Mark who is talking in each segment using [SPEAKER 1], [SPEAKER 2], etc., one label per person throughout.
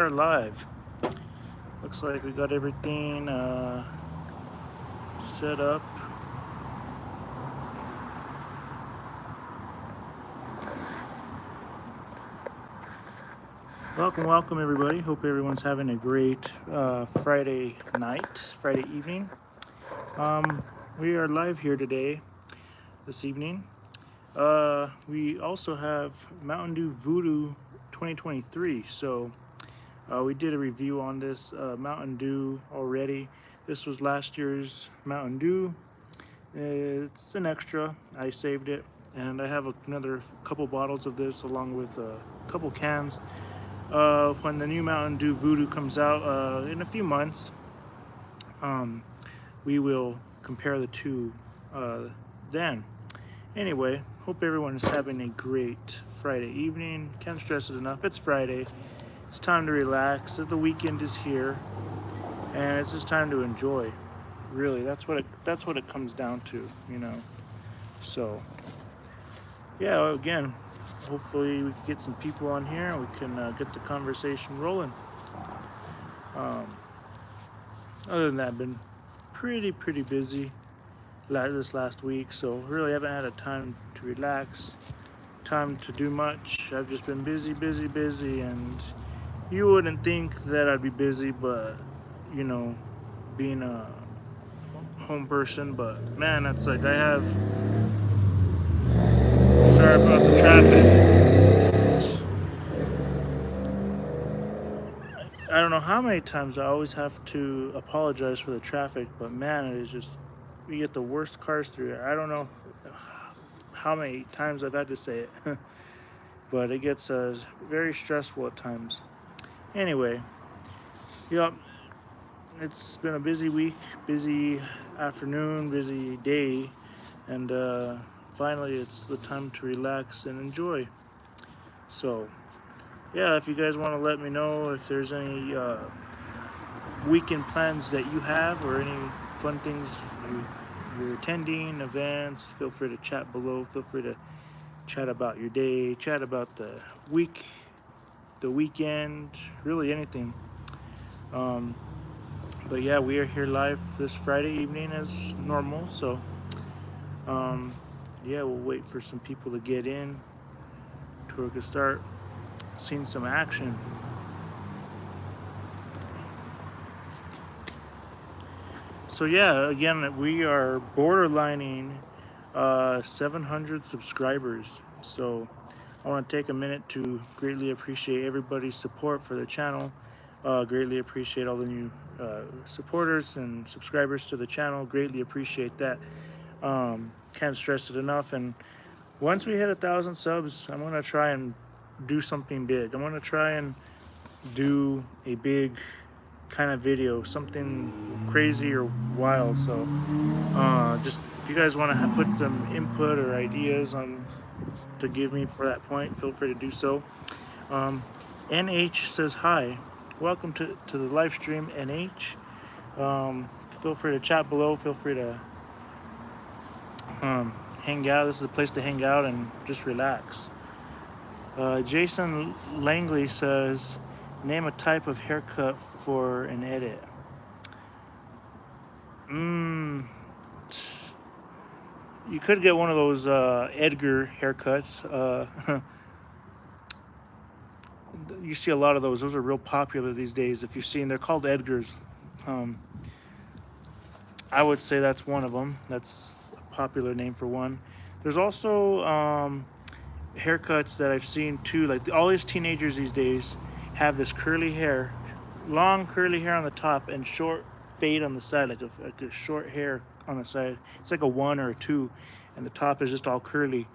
[SPEAKER 1] are live. Looks like we got everything set up. Welcome everybody. Hope everyone's having a great Friday night, Friday evening. We are live here today, this evening. We also have Mountain Dew Voodoo 2023. So we did a review on this Mountain Dew already. This was last year's Mountain Dew. It's an extra. I saved it, and I have another couple bottles of this along with a couple cans. When the new Mountain Dew Voodoo comes out in a few months, we will compare the two then. Anyway, hope everyone is having a great Friday evening. Can't stress it enough. It's Friday. It's time to relax. The weekend is here, and it's just time to enjoy. Really, that's what it comes down to, you know. So, yeah. Again, hopefully we can get some people on here and we can get the conversation rolling. Other than that, I've been pretty busy this last week, so really haven't had a time to relax, time to do much. I've just been busy, and you wouldn't think that I'd be busy, but you know, being a home person, but man, it's like I have. Sorry about the traffic. I don't know how many times I always have to apologize for the traffic, but man, it is just, we get the worst cars through here. I don't know how many times I've had to say it, but it gets very stressful at times. Anyway, yep, it's been a busy week, busy afternoon, busy day, and finally it's the time to relax and enjoy. So, yeah, if you guys want to let me know if there's any weekend plans that you have or any fun things you're attending, events, feel free to chat below. Feel free to chat about your day, chat about the week, the weekend, really anything. But yeah, we are here live this Friday evening as normal. So yeah, we'll wait for some people to get in to we can start seeing some action. So yeah, again, we are borderlining 700 subscribers. So I want to take a minute to greatly appreciate everybody's support for the channel. Greatly appreciate all the new supporters and subscribers to the channel. Greatly appreciate that. Can't stress it enough. And once we hit 1,000 subs, I'm gonna try and do something big. I'm gonna try and do a big kind of video, something crazy or wild. So just if you guys want to put some input or ideas on to give me for that point, feel free to do so. NH says hi. Welcome to the live stream, NH. Feel free to chat below. Feel free to hang out. This is a place to hang out and just relax. Jason Langley says, name a type of haircut for an edit. You could get one of those Edgar haircuts. You see a lot of those. Those are real popular these days. If you've seen, they're called Edgars. I would say that's one of them. That's a popular name for one. There's also haircuts that I've seen too. Like all these teenagers these days have this curly hair, long curly hair on the top and short fade on the side, like a short hair on the side. It's like a 1 or a 2, and the top is just all curly.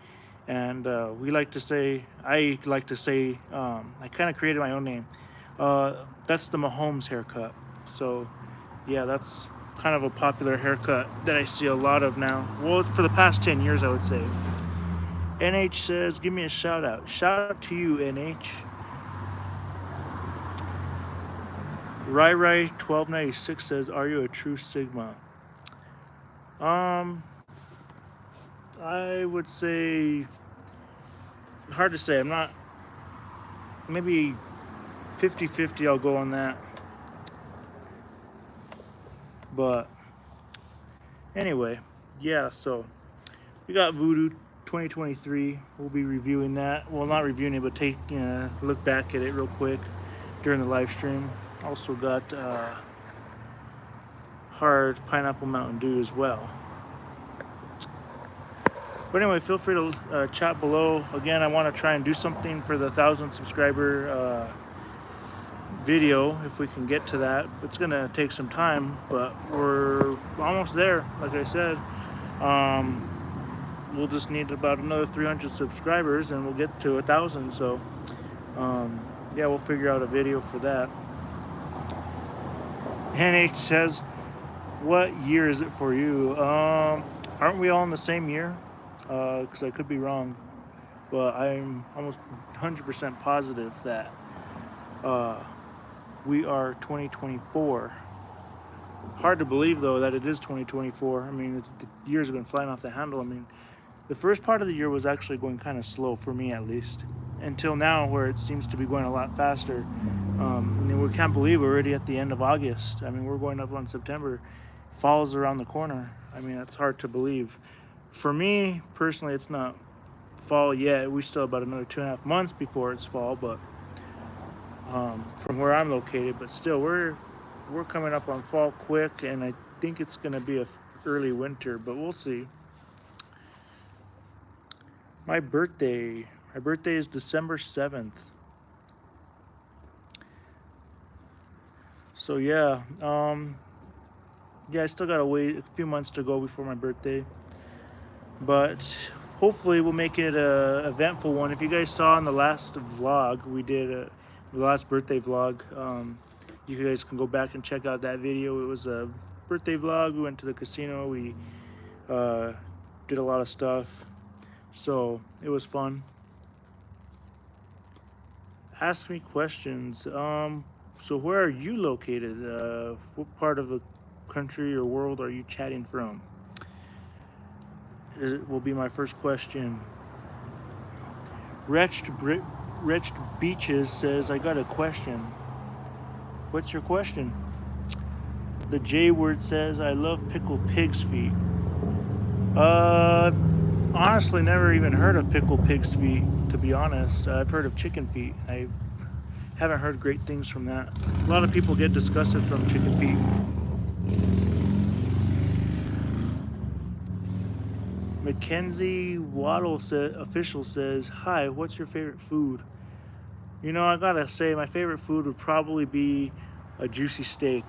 [SPEAKER 1] And I like to say, I kind of created my own name. That's the Mahomes haircut. So yeah, that's kind of a popular haircut that I see a lot of now. Well, for the past 10 years, I would say. NH says, give me a shout out. Shout out to you, NH. Rai1296 says, are you a true Sigma? I would say, hard to say. I'm not, maybe 50-50 I'll go on that. But anyway, yeah, so we got Voodoo 2023. We'll be reviewing that. Well, not reviewing it, but taking a look back at it real quick during the live stream. Also got hard pineapple Mountain Dew as well. But anyway, feel free to chat below. Again, I want to try and do something for the 1,000 subscriber video if we can get to that. It's gonna take some time, but we're almost there. Like I said, we'll just need about another 300 subscribers and we'll get to 1,000. So yeah, we'll figure out a video for that. NH says, what year is it for you? Aren't we all in the same year? Because I could be wrong, but I'm almost 100% positive that we are 2024. Hard to believe, though, that it is 2024. I mean, the years have been flying off the handle. I mean, the first part of the year was actually going kind of slow, for me at least, until now, where it seems to be going a lot faster. And we can't believe we're already at the end of August. I mean, we're going up on September. Fall's around the corner. I mean, it's hard to believe. For me, personally, it's not fall yet. We still have about another 2.5 months before it's fall, but from where I'm located, but still, we're coming up on fall quick, and I think it's going to be a early winter, but we'll see. My birthday is December 7th. So yeah, I still gotta wait a few months to go before my birthday, but hopefully we'll make it a eventful one. If you guys saw in the last vlog we did, the last birthday vlog, you guys can go back and check out that video. It was a birthday vlog. We went to the casino. We did a lot of stuff, so it was fun. Ask me questions. So where are you located? What part of the country or world are you chatting from? It will be my first question. Wretched Beaches says, I got a question. What's your question? The J word says, I love pickled pig's feet. Honestly, never even heard of pickled pig's feet, to be honest. I've heard of chicken feet. I haven't heard great things from that. A lot of people get disgusted from chicken feet. Mackenzie Waddle official says, hi, what's your favorite food? You know, I gotta say, my favorite food would probably be a juicy steak.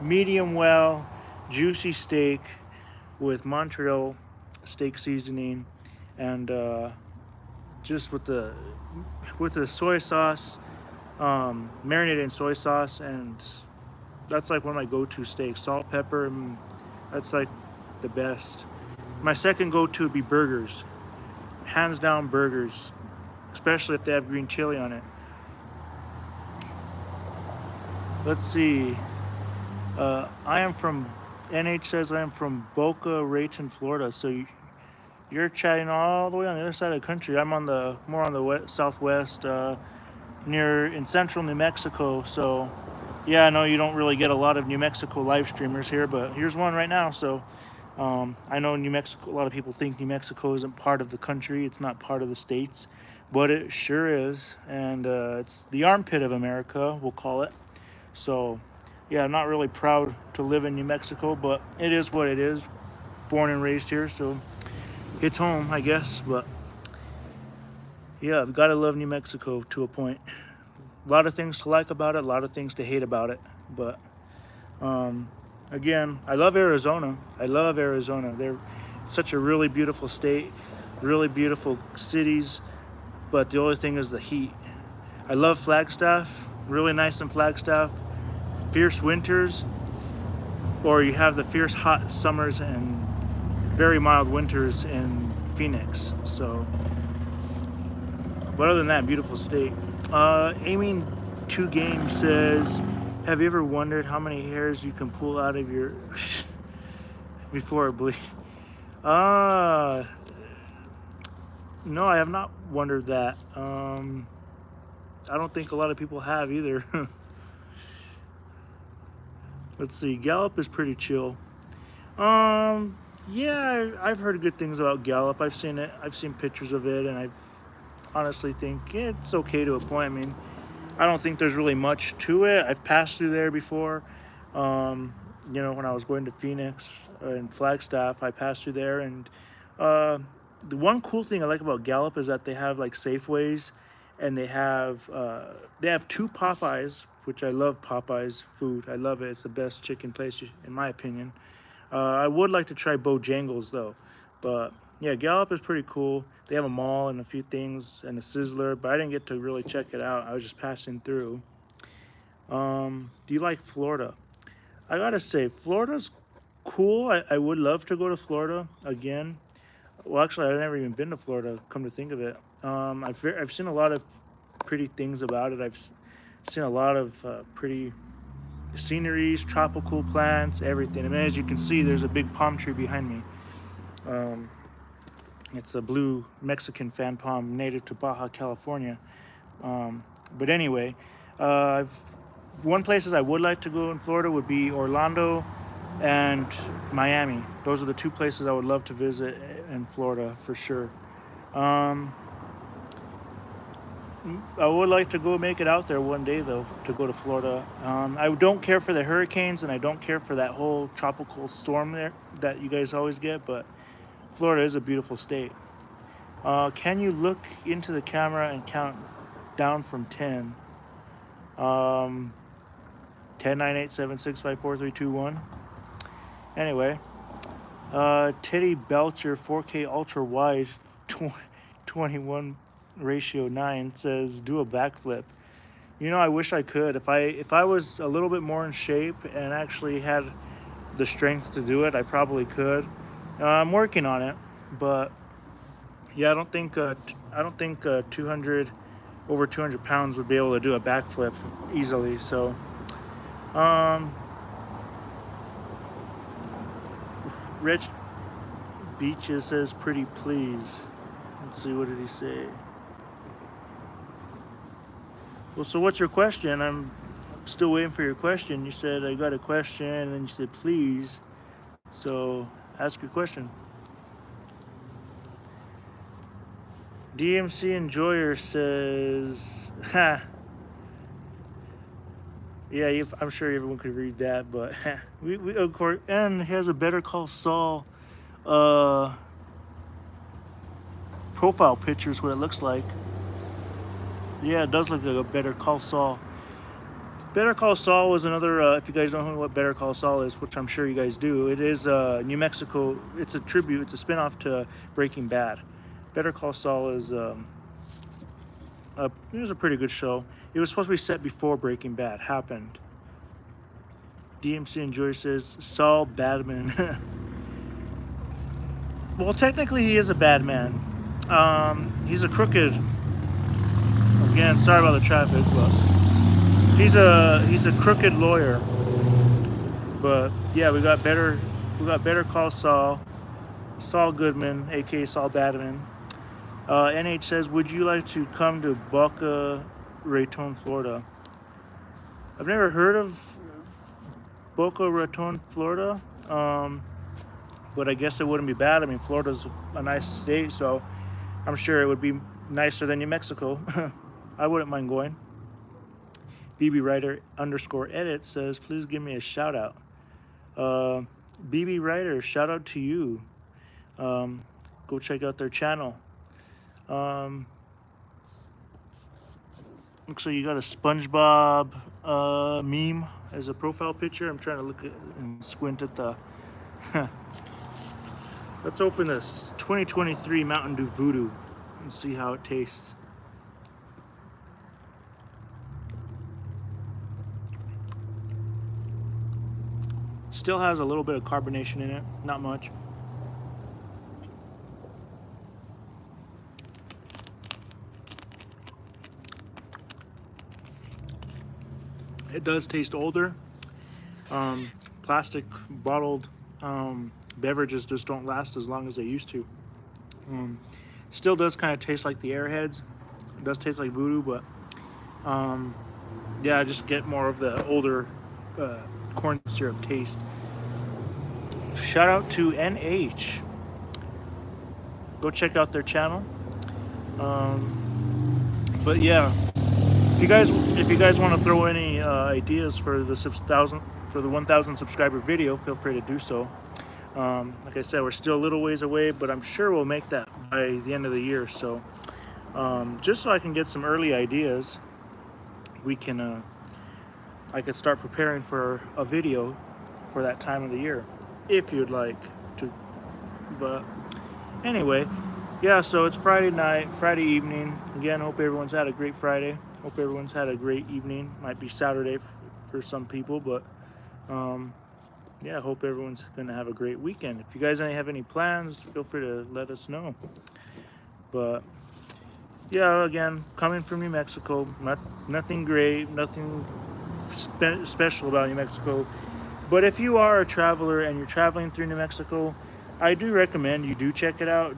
[SPEAKER 1] Medium well, juicy steak with Montreal steak seasoning, and just with the soy sauce, marinated in soy sauce, and that's like one of my go-to steaks. Salt, pepper, and that's like the best. My second go-to would be burgers. Hands down, burgers, especially if they have green chili on it. Let's see. NH says I am from Boca Raton, Florida. So you're chatting all the way on the other side of the country. I'm on the more on the southwest, in central New Mexico. So yeah, I know you don't really get a lot of New Mexico live streamers here, but here's one right now. So I know New Mexico, a lot of people think New Mexico isn't part of the country. It's not part of the states, but it sure is. And it's the armpit of America, we'll call it. So yeah, I'm not really proud to live in New Mexico, but it is what it is. Born and raised here, so it's home, I guess. But yeah, I've got to love New Mexico to a point. A lot of things to like about it, a lot of things to hate about it. But again, I love Arizona. I love Arizona. They're such a really beautiful state, really beautiful cities, but the only thing is the heat. I love Flagstaff, really nice in Flagstaff. Fierce winters, or you have the fierce hot summers and very mild winters in Phoenix. So, but other than that, beautiful state. Aiming 2 Games says, have you ever wondered how many hairs you can pull out of your before it bleeds? No, I have not wondered that. I don't think a lot of people have either. Let's see, Gallup is pretty chill. Yeah, I've heard good things about Gallup. I've seen it. I've seen pictures of it, and I honestly think it's okay to a point. I mean, I don't think there's really much to it. I've passed through there before. You know, when I was going to Phoenix and Flagstaff, I passed through there, and uh, the one cool thing I like about Gallup is that they have like Safeways, and they have two Popeyes, which I love Popeyes food. I love it. It's the best chicken place in my opinion. I would like to try Bojangles though, but yeah, Gallup is pretty cool. They have a mall and a few things and a Sizzler, but I didn't get to really check it out. I was just passing through. Do you like Florida? I gotta say, Florida's cool. I would love to go to Florida again. Well, actually, I've never even been to Florida, come to think of it. I've seen a lot of pretty things about it. Seen a lot of pretty sceneries, tropical plants, everything. I mean, as you can see, there's a big palm tree behind me. It's a blue Mexican fan palm native to Baja California. But anyway, one places I would like to go in Florida would be Orlando and Miami. Those are the two places I would love to visit in Florida for sure. I would like to go make it out there one day though, to go to Florida. I don't care for the hurricanes, and I don't care for that whole tropical storm there that you guys always get, but Florida is a beautiful state. Can you look into the camera and count down from 10? 10, 9, 8, 7, 6, 5, 4, 3, 2, 1. Anyway, Teddy Belcher 4K ultra wide 21:9 says do a backflip. You know, I wish I could. If I was a little bit more in shape and actually had the strength to do it, I probably could. I'm working on it, but yeah, I don't think 200 over 200 pounds would be able to do a backflip easily. So, Rich Beaches says pretty please. Let's see, what did he say? Well, so what's your question? I'm still waiting for your question. You said I got a question, and then you said please. So ask your question. DMC Enjoyer says, ha. Yeah, I'm sure everyone could read that, but we of course, and he has a Better Call Saul profile picture is what it looks like. Yeah, it does look like a Better Call Saul. Better Call Saul was another, if you guys don't know what Better Call Saul is, which I'm sure you guys do, it is New Mexico. It's a tribute, it's a spinoff to Breaking Bad. Better Call Saul is, it was a pretty good show. It was supposed to be set before Breaking Bad happened. DMC Enjoy says, Saul Badman. Well, technically he is a bad man. He's a crooked, again, sorry about the traffic, but he's a crooked lawyer. But yeah, we got Better Call Saul, Saul Goodman, aka Saul Badman. NH says, would you like to come to Boca Raton, Florida? I've never heard of Boca Raton, Florida, but I guess it wouldn't be bad. I mean, Florida's a nice state, so I'm sure it would be nicer than New Mexico. I wouldn't mind going. BB Writer _edit says, please give me a shout out. BB Writer, shout out to you. Go check out their channel. Looks like you got a SpongeBob meme as a profile picture. I'm trying to look at and squint at the. Let's open this 2023 Mountain Dew Voodoo and see how it tastes. Still has a little bit of carbonation in it, not much. It does taste older. Plastic bottled beverages just don't last as long as they used to. Still does kind of taste like the Airheads. It does taste like Voodoo, but Yeah, just get more of the older corn syrup taste. Shout out to NH. Go check out their channel. But yeah, if you guys want to throw any ideas for the 1,000 subscriber video, feel free to do so. Like I said, we're still a little ways away, but I'm sure we'll make that by the end of the year. So just so I can get some early ideas, I could start preparing for a video for that time of the year, if you'd like to. But anyway, yeah, so it's Friday night, Friday evening. Again, hope everyone's had a great Friday. Hope everyone's had a great evening. Might be Saturday for some people, but yeah, hope everyone's gonna have a great weekend. If you guys have any plans, feel free to let us know. But yeah, again, coming from New Mexico, nothing great, nothing special about New Mexico. But if you are a traveler and you're traveling through New Mexico, I do recommend you do check it out.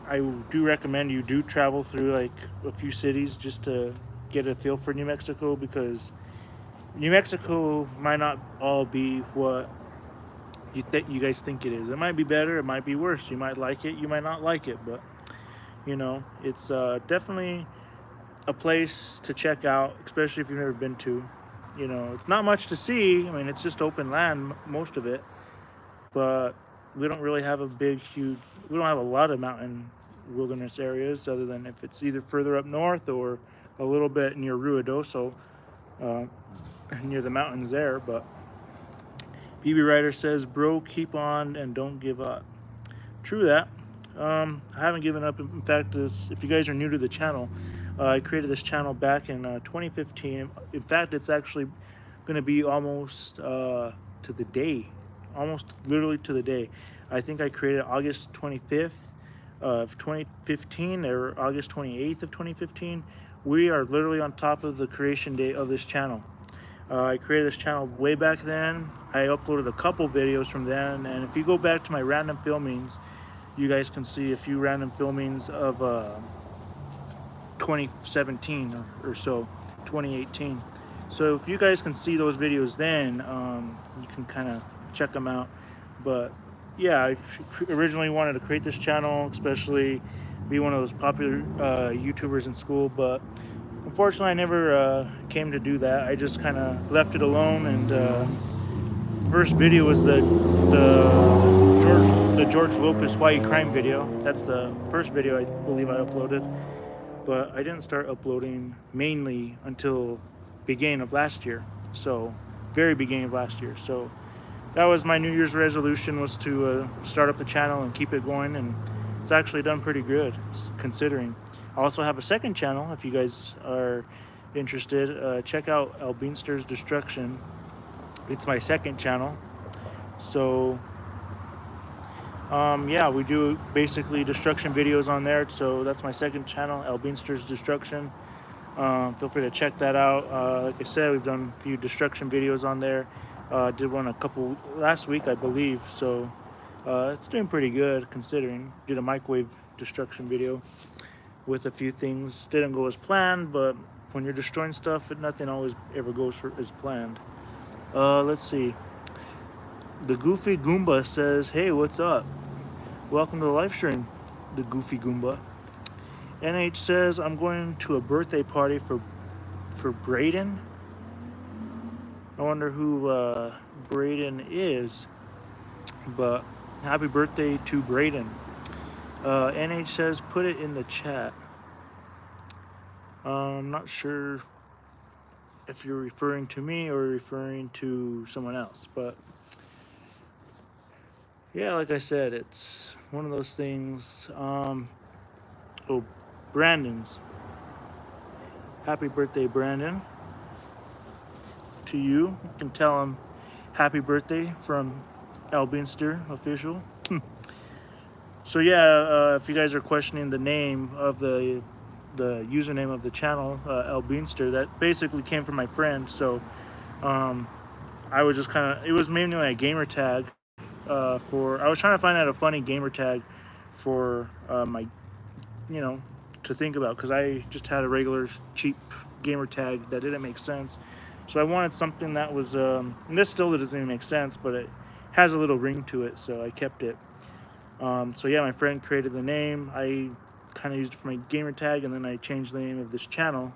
[SPEAKER 1] I do recommend you do travel through like a few cities just to get a feel for New Mexico, because New Mexico might not all be what you guys think it is. It might be better, it might be worse. You might like it, you might not like it, but it's definitely a place to check out, especially if you've never been to. It's not much to see. I mean, it's just open land, most of it, but we don't really have we don't have a lot of mountain wilderness areas, other than if it's either further up north or a little bit near Ruidoso, near the mountains there. But BB Ryder says, bro, keep on and don't give up. True that. I haven't given up. In fact, if you guys are new to the channel, I created this channel back in 2015. In fact, it's actually going to be almost to the day, almost literally to the day. I think I created August 25th of 2015 or August 28th of 2015. We are literally on top of the creation date of this channel. I created this channel way back then. I uploaded a couple videos from then, and if you go back to my random filmings, you guys can see a few random filmings of 2017 or so, 2018. So if you guys can see those videos then, you can kind of check them out. But yeah, I originally wanted to create this channel, especially be one of those popular YouTubers in school, but unfortunately I never came to do that. I just kind of left it alone, and first video was the George Lopez Hawaii crime video. That's the first video I believe I uploaded, but I didn't start uploading mainly until beginning of last year. So very beginning of last year. So that was my New Year's resolution, was to start up the channel and keep it going, and it's actually done pretty good considering. I also have a second channel. If you guys are interested, check out Albinster's Destruction. It's my second channel. So yeah, we do basically destruction videos on there. So that's my second channel, Albinster's Destruction. Feel free to check that out. Like I said, we've done a few destruction videos on there. Did one a couple last week, I believe. So it's doing pretty good considering. Did a microwave destruction video with a few things. Didn't go as planned, but when you're destroying stuff, nothing always ever goes as planned. Let's see. The Goofy Goomba says, hey, what's up? Welcome to the live stream, the Goofy Goomba. NH says, I'm going to a birthday party for Braden. I wonder who Braden is, but happy birthday to Braden. NH says, put it in the chat. I'm not sure if you're referring to me or referring to someone else, but yeah, like I said, it's one of those things. Oh, Brandon's. Happy birthday, Brandon. To you. You can tell him happy birthday from Albinster Official. So yeah, if you guys are questioning the name of the username of the channel, Albinster, that basically came from my friend. So I was just kind of, it was mainly a gamer tag I was trying to find out a funny gamer tag for my, to think about, because I just had a regular cheap gamer tag that didn't make sense. So I wanted something that was, and this still doesn't even make sense, but it has a little ring to it, so I kept it. So yeah, my friend created the name. I kind of used it for my gamer tag, and then I changed the name of this channel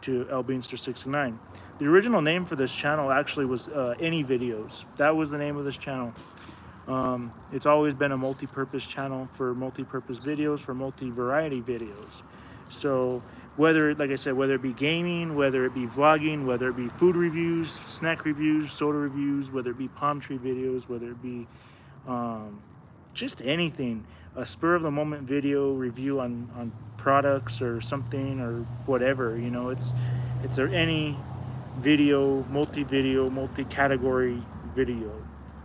[SPEAKER 1] to lbeanster69. The original name for this channel actually was Any Videos. That was the name of this channel. It's always been a multi-purpose channel for multi-purpose videos, for multi-variety videos. So whether, like I said, whether it be gaming, whether it be vlogging, whether it be food reviews, snack reviews, soda reviews, whether it be palm tree videos, whether it be just anything, a spur of the moment video review on products or something or whatever, you know, it's any video, multi-category video,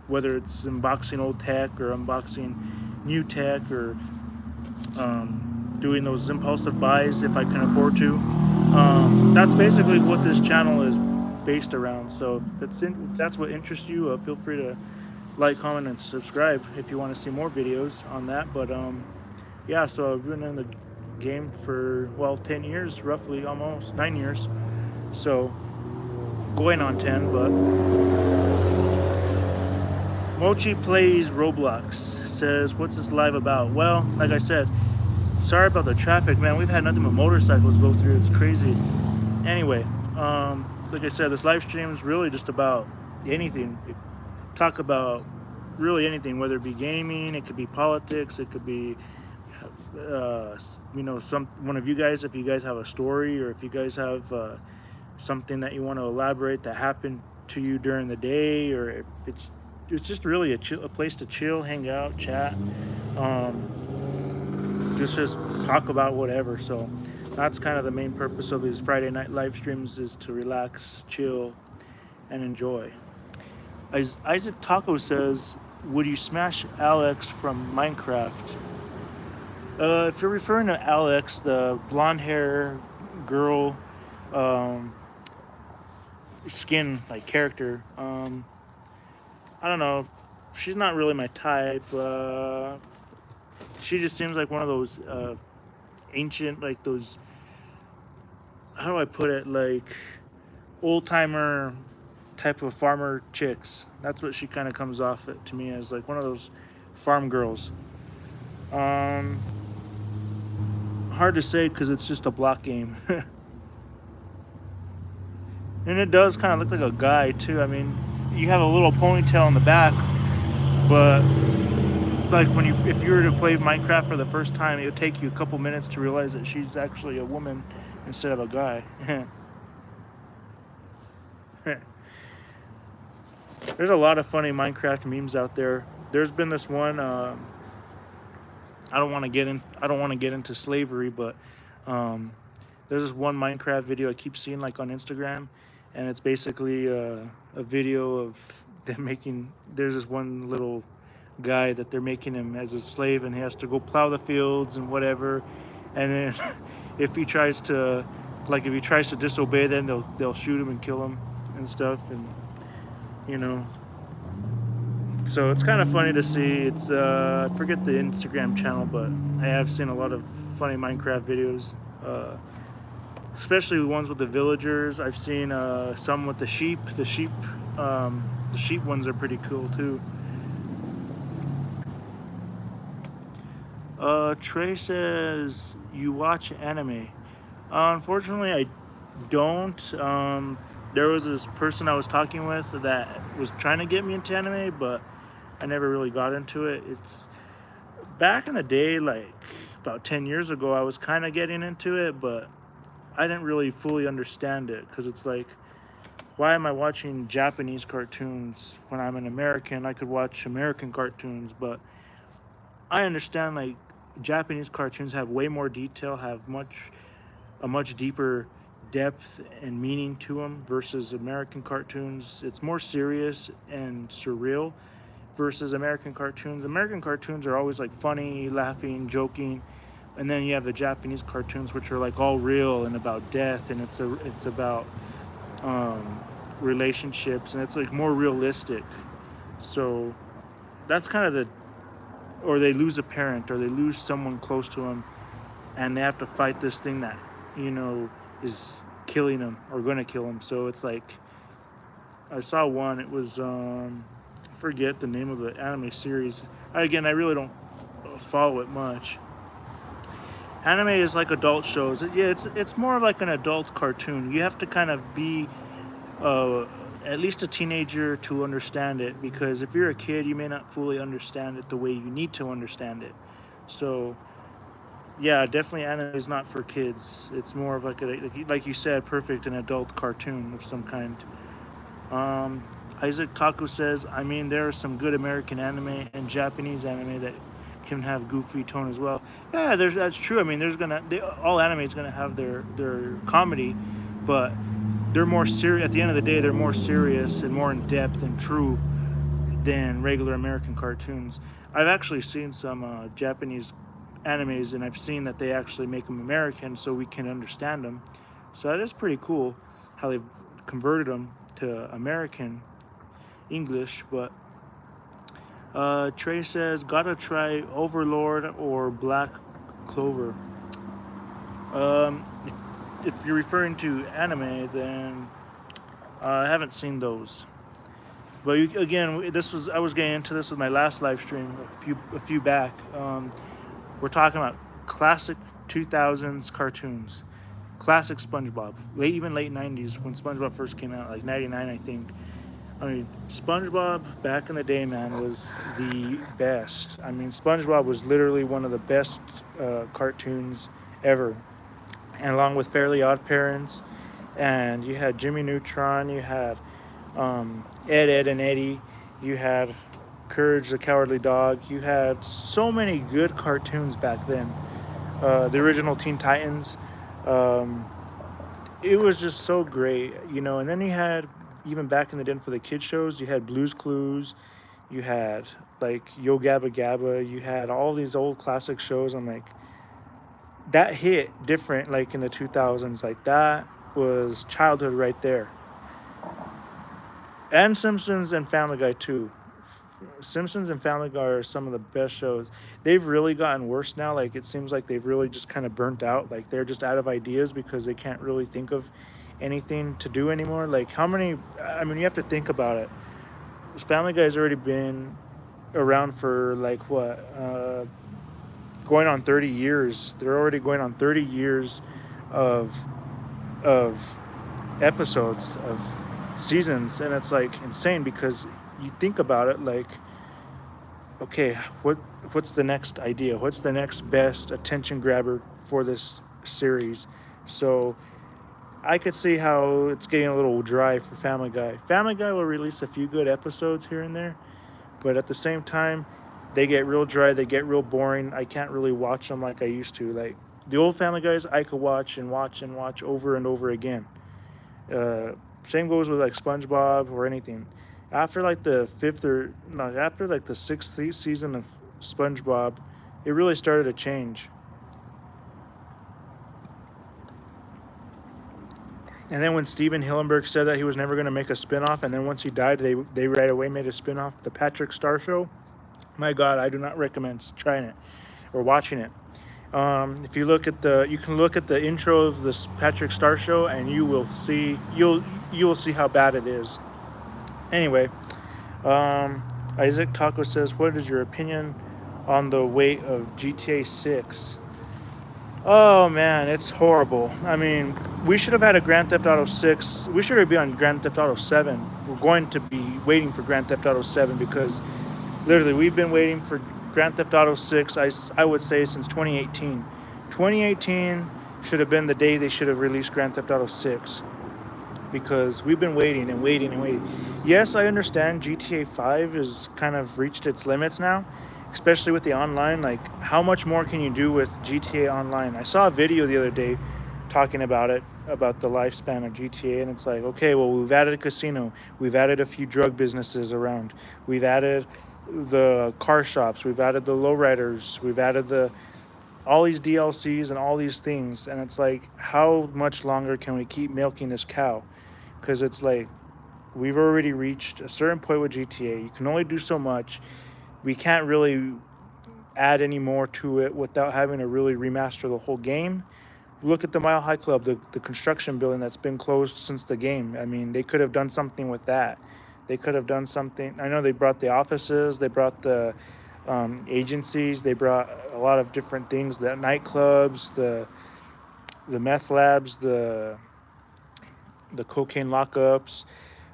[SPEAKER 1] whether it's unboxing old tech or unboxing new tech or doing those impulsive buys if I can afford to. That's basically what this channel is based around. So if that's what interests you, feel free to like, comment, and subscribe if you want to see more videos on that. But yeah, so I've been in the game for, well, 10 years, roughly, almost 9 years. So going on 10, but Mochi plays Roblox, says, what's this live about? Well, like I said, sorry about the traffic, man. We've had nothing but motorcycles go through. It's crazy. Anyway, like I said, this live stream is really just about anything. Talk about really anything, whether it be gaming, it could be politics, it could be you know, one of you guys, if you guys have a story, or if you guys have something that you want to elaborate that happened to you during the day, or if it's just really a place to chill, hang out, chat, just talk about whatever. So that's kind of the main purpose of these Friday night live streams, is to relax, chill, and enjoy. Isaac Taco says, would you smash Alex from Minecraft? If you're referring to Alex, the blonde hair girl, skin like character, I don't know. She's not really my type. She just seems like one of those ancient, like those, how do I put it, like old timer type of farmer chicks. That's what she kind of comes off to me as, like one of those farm girls. Hard to say because it's just a block game. And it does kind of look like a guy too. I mean, you have a little ponytail in the back, but like if you were to play Minecraft for the first time, it would take you a couple minutes to realize that she's actually a woman instead of a guy. There's a lot of funny Minecraft memes out there. There's been this one. I don't want to get into slavery, but there's this one Minecraft video I keep seeing like on Instagram, and it's basically a video of them making. There's this one little guy that they're making him as a slave, and he has to go plow the fields and whatever. And then if he tries to disobey, then they'll shoot him and kill him and stuff. And you know, so it's kind of funny to see. It's I forget the Instagram channel, but I have seen a lot of funny Minecraft videos, especially the ones with the villagers. I've seen some with the sheep. The sheep ones are pretty cool too. Trey says, you watch anime? Unfortunately, I don't. There was this person I was talking with that was trying to get me into anime, but I never really got into it. It's back in the day, like about 10 years ago, I was kind of getting into it, but I didn't really fully understand it, because it's like, why am I watching Japanese cartoons when I'm an American? I could watch American cartoons, but I understand like Japanese cartoons have way more detail, have a much deeper depth and meaning to them versus American cartoons. It's more serious and surreal versus American cartoons. American cartoons are always like funny, laughing, joking, and then you have the Japanese cartoons, which are like all real and about death, and it's about relationships, and it's like more realistic. So that's kind of or they lose a parent, or they lose someone close to them, and they have to fight this thing that, you know, is killing them or going to kill them. So it's like, I saw one. It was I forget the name of the anime series. Again, I really don't follow it much. Anime is like adult shows. Yeah, it's more like an adult cartoon. You have to kind of be at least a teenager to understand it, because if you're a kid, you may not fully understand it the way you need to understand it. So yeah, definitely anime is not for kids. It's more of like you said, perfect an adult cartoon of some kind. Isaac Taku says, I mean, there are some good American anime and Japanese anime that can have goofy tone as well. Yeah, that's true. I mean, all anime is gonna have their comedy, but they're more serious. At the end of the day, they're more serious and more in depth and true than regular American cartoons. I've actually seen some Japanese animes, and I've seen that they actually make them American so we can understand them. So that is pretty cool how they've converted them to American English. But Trey says, gotta try Overlord or Black Clover. If you're referring to anime, then I haven't seen those. But again, I was getting into this with my last live stream a few back. We're talking about classic 2000s cartoons, classic SpongeBob, even late 90s when SpongeBob first came out, like 99, I think. I mean, SpongeBob back in the day, man, was the best. I mean, SpongeBob was literally one of the best cartoons ever. And along with Fairly Odd Parents, and you had Jimmy Neutron, you had Ed, and Eddie, you had Courage the Cowardly Dog. You had so many good cartoons back then. The original Teen Titans. It was just so great, you know. And then you had, even back in the day for the kid shows, you had Blue's Clues, you had like Yo Gabba Gabba, you had all these old classic shows. I'm like, that hit different, like in the 2000s. Like that was childhood right there. And Simpsons and Family Guy too. Simpsons and Family Guy are some of the best shows. They've really gotten worse now. Like, it seems like they've really just kind of burnt out. Like, they're just out of ideas because they can't really think of anything to do anymore. Like, how many? I mean, you have to think about it. Family Guy's already been around for like what? Going on 30 years. They're already going on 30 years of episodes, of seasons, and it's like insane because you think about it, like, okay, what's the next idea? What's the next best attention grabber for this series? So I could see how it's getting a little dry for Family Guy. Family Guy will release a few good episodes here and there, but at the same time, they get real dry, they get real boring. I can't really watch them like I used to. Like, the old Family Guys, I could watch and watch and watch over and over again. Same goes with like SpongeBob or anything. After like the sixth season of SpongeBob, it really started to change. And then when Steven Hillenburg said that he was never going to make a spinoff, and then once he died, they right away made a spinoff, The Patrick Star Show. My God, I do not recommend trying it or watching it. If you look at you can look at the intro of this Patrick Star Show, and you will see how bad it is. Anyway, Isaac Taco says, "What is your opinion on the weight of GTA 6?" Oh man, it's horrible. I mean, we should have had a Grand Theft Auto 6. We should have been on Grand Theft Auto 7. We're going to be waiting for Grand Theft Auto 7 because literally we've been waiting for Grand Theft Auto 6, I would say, since 2018. 2018 should have been the day they should have released Grand Theft Auto 6 because we've been waiting and waiting and waiting. Yes, I understand GTA 5 has kind of reached its limits now, especially with the online. Like, how much more can you do with GTA Online? I saw a video the other day talking about it, about the lifespan of GTA, and it's like, okay, well, we've added a casino, we've added a few drug businesses around, we've added the car shops, we've added the lowriders, we've added all these DLCs and all these things, and it's like, how much longer can we keep milking this cow? Because it's like, we've already reached a certain point with GTA. You can only do so much. We can't really add any more to it without having to really remaster the whole game. Look at the Mile High Club, the construction building that's been closed since the game. I mean, they could have done something with that. They could have done something. I know they brought the offices, they brought the agencies, they brought a lot of different things. The nightclubs, the meth labs, the cocaine lockups.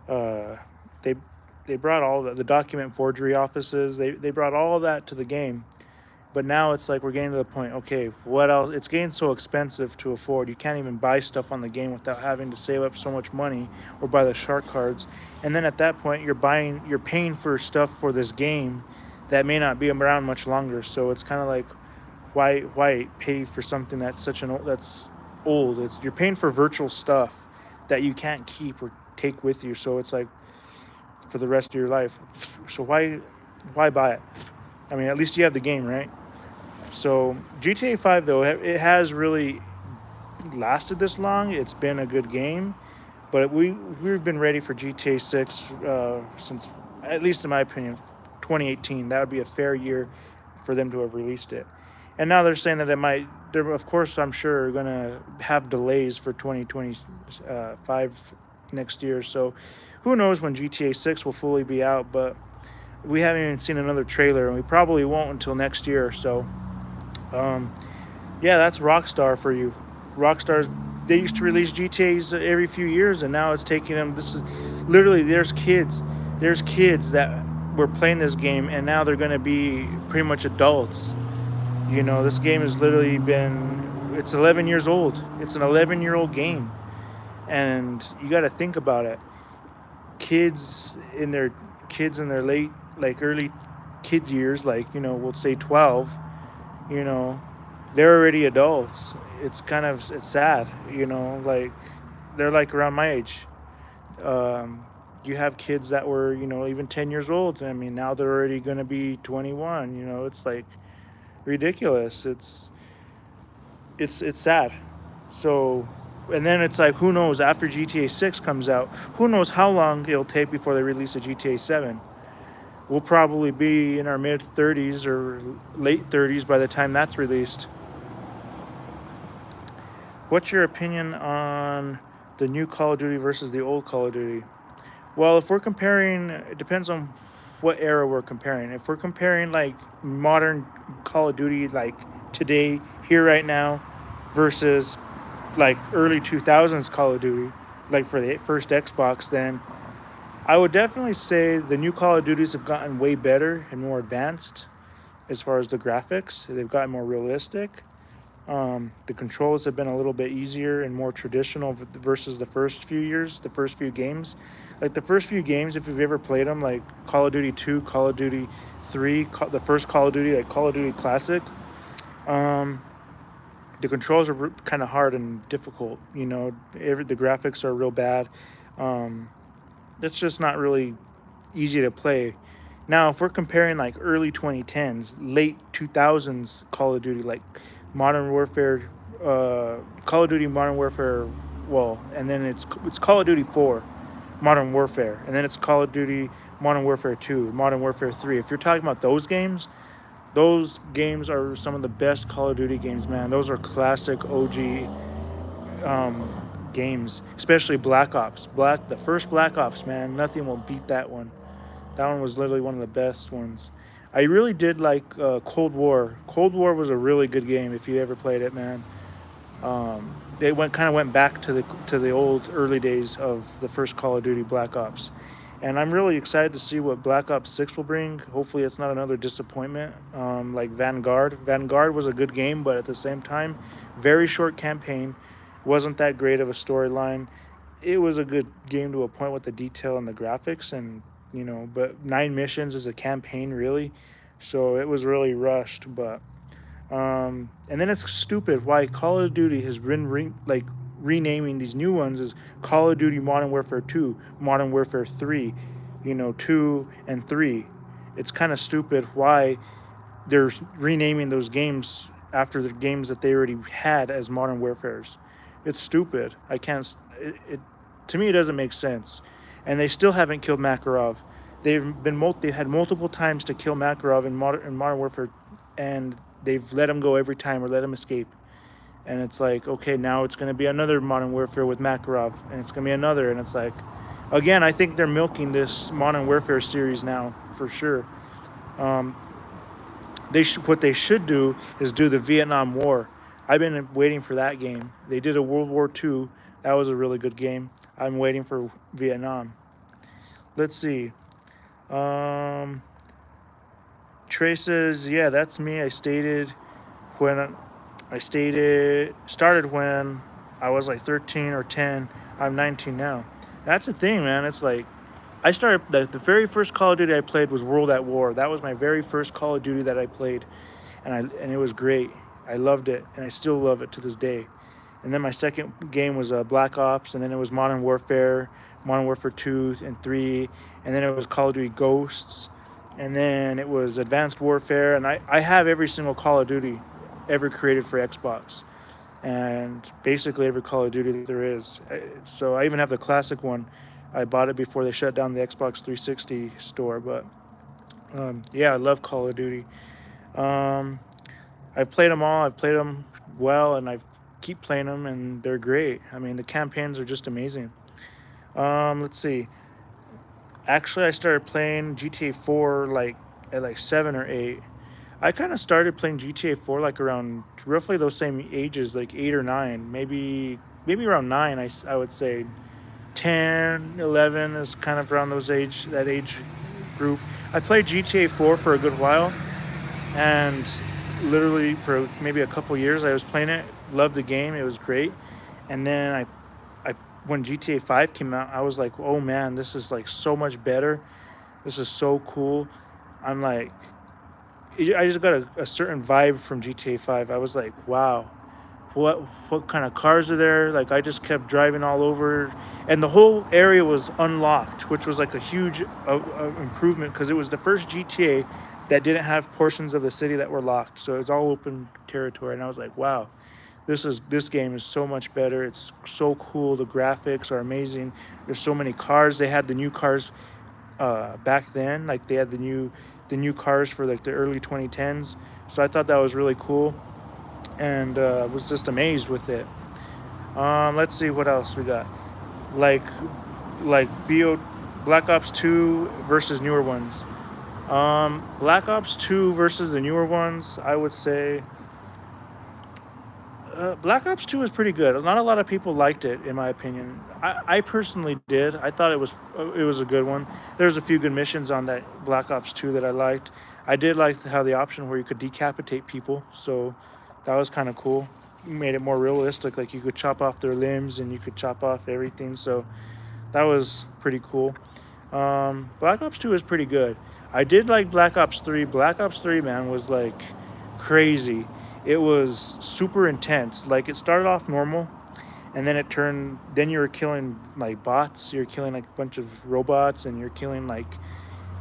[SPEAKER 1] Uh, they they brought all the document forgery offices. They brought all of that to the game. But now it's like we're getting to the point. Okay, what else? It's getting so expensive to afford. You can't even buy stuff on the game without having to save up so much money or buy the shark cards. And then at that point, you're paying for stuff for this game that may not be around much longer. So it's kind of like, why pay for something that's old? It's you're paying for virtual stuff that you can't keep or take with you. So it's like for the rest of your life. So why buy it? I mean, at least you have the game, right? So GTA 5 though, it has really lasted this long. It's been a good game, but we've been ready for GTA 6 since, at least in my opinion, 2018. That would be a fair year for them to have released it. And now they're saying that it might. They're, of course, I'm sure, going to have delays for 2025 next year. So who knows when GTA 6 will fully be out? But we haven't even seen another trailer, and we probably won't until next year. So um, yeah, that's Rockstar for you. Rockstar's, they used to release GTA's every few years, and now it's taking them. This is literally, there's kids that were playing this game, and now they're going to be pretty much adults. You know, this game has literally been, it's 11 years old. It's an 11-year-old game, and you got to think about it. Kids in their late, like early kid years, like, we'll say 12. you know they're already adults. It's sad, like they're like around my age. You have kids that were, even 10 years old. I mean, now they're already going to be 21. It's like ridiculous. It's sad. So, and then it's like, who knows, after GTA 6 comes out, who knows how long it'll take before they release a GTA 7. We'll probably be in our mid 30s or late 30s by the time that's released. What's your opinion on the new Call of Duty versus the old Call of Duty? Well, if we're comparing, it depends on what era we're comparing. If we're comparing like modern Call of Duty, like today, here, right now, versus like early 2000s Call of Duty, like for the first Xbox, then I would definitely say the new Call of Duties have gotten way better and more advanced as far as the graphics. They've gotten more realistic. The controls have been a little bit easier and more traditional versus the first few years, the first few games. Like the first few games, if you've ever played them, like Call of Duty 2, Call of Duty 3, the first Call of Duty, like Call of Duty Classic, the controls are kind of hard and difficult. The graphics are real bad. It's just not really easy to play. Now, if we're comparing like early 2010s, late 2000s Call of Duty, like Modern Warfare, Call of Duty Modern Warfare, well, and then it's Call of Duty 4, Modern Warfare, and then it's Call of Duty Modern Warfare 2, Modern Warfare 3. If you're talking about those games are some of the best Call of Duty games, man. Those are classic OG games, especially Black Ops. The first Black Ops, man, nothing will beat that one. That one was literally one of the best ones. I really did like Cold War. Cold War was a really good game if you ever played it, man. They went back to the old early days of the first Call of Duty Black Ops. And I'm really excited to see what Black Ops 6 will bring. Hopefully it's not another disappointment like Vanguard. Vanguard was a good game, but at the same time, very short campaign. Wasn't that great of a storyline. It was a good game to a point with the detail and the graphics, and but 9 missions is a campaign, really. So it was really rushed. But and then it's stupid why Call of Duty has been renaming these new ones as Call of Duty Modern Warfare 2, Modern Warfare 3, 2 and 3. It's kind of stupid why they're renaming those games after the games that they already had as Modern Warfares. It's stupid. I can't. To me, it doesn't make sense. And they still haven't killed Makarov. They had multiple times to kill Makarov in Modern Warfare, and they've let him go every time or let him escape. and it's like, okay, now it's going to be another Modern Warfare with Makarov, and it's going to be another, and it's like, again, I think they're milking this Modern Warfare series now for sure. What they should do is do the Vietnam War. I've been waiting for that game. They did a World War II. That was a really good game. I'm waiting for Vietnam. Let's see. Um, Trey says, yeah, that's me. Started when I was like 13 or 10. I'm 19 now. That's the thing, man. It's like I started the very first Call of Duty I played was World at War. That was my very first Call of Duty that I played, and it was great. I loved it, and I still love it to this day. And then my second game was Black Ops, and then it was Modern Warfare 2 and 3, and then it was Call of Duty Ghosts, and then it was Advanced Warfare, and I have every single Call of Duty ever created for Xbox, and basically every Call of Duty that there is. So I even have the classic one. I bought it before they shut down the Xbox 360 store, but yeah, I love Call of Duty. I've played them all. I've played them well, and I keep playing them, and they're great. I mean, the campaigns are just amazing. Let's see. Actually, I started playing GTA 4 like at like 7 or 8. I kind of started playing GTA 4 like around roughly those same ages, like 8 or 9, maybe around 9. I would say 10, 11 is kind of around that age group. I played GTA 4 for a good while, and literally for maybe a couple years I was playing it. Loved the game. It was great. And then when GTA 5 came out, I was like, oh man, this is like so much better. This is so cool. I'm like, I just got a certain vibe from GTA 5. I was like, wow, what kind of cars are there? Like, I just kept driving all over, and the whole area was unlocked, which was like a huge improvement, because it was the first GTA that didn't have portions of the city that were locked. So it was all open territory, and I was like, wow, this game is so much better. It's so cool. The graphics are amazing. There's so many cars. They had the new cars back then. Like, they had the new cars for like the early 2010s. So I thought that was really cool, and was just amazed with it. Let's see what else we got. Like Black Ops 2 versus newer ones. Black Ops 2 versus the newer ones, I would say Black Ops 2 is pretty good. Not a lot of people liked it, in my opinion. I personally did. I thought it was a good one. There's a few good missions on that Black Ops 2 that I liked. I did like how the option where you could decapitate people, so that was kind of cool. Made it more realistic. Like, you could chop off their limbs and you could chop off everything, so that was pretty cool. Black Ops 2 is pretty good. I did like Black Ops 3. Black Ops 3, man, was like crazy. It was super intense. Like, it started off normal, and then you were killing like bots. You're killing like a bunch of robots, and you're killing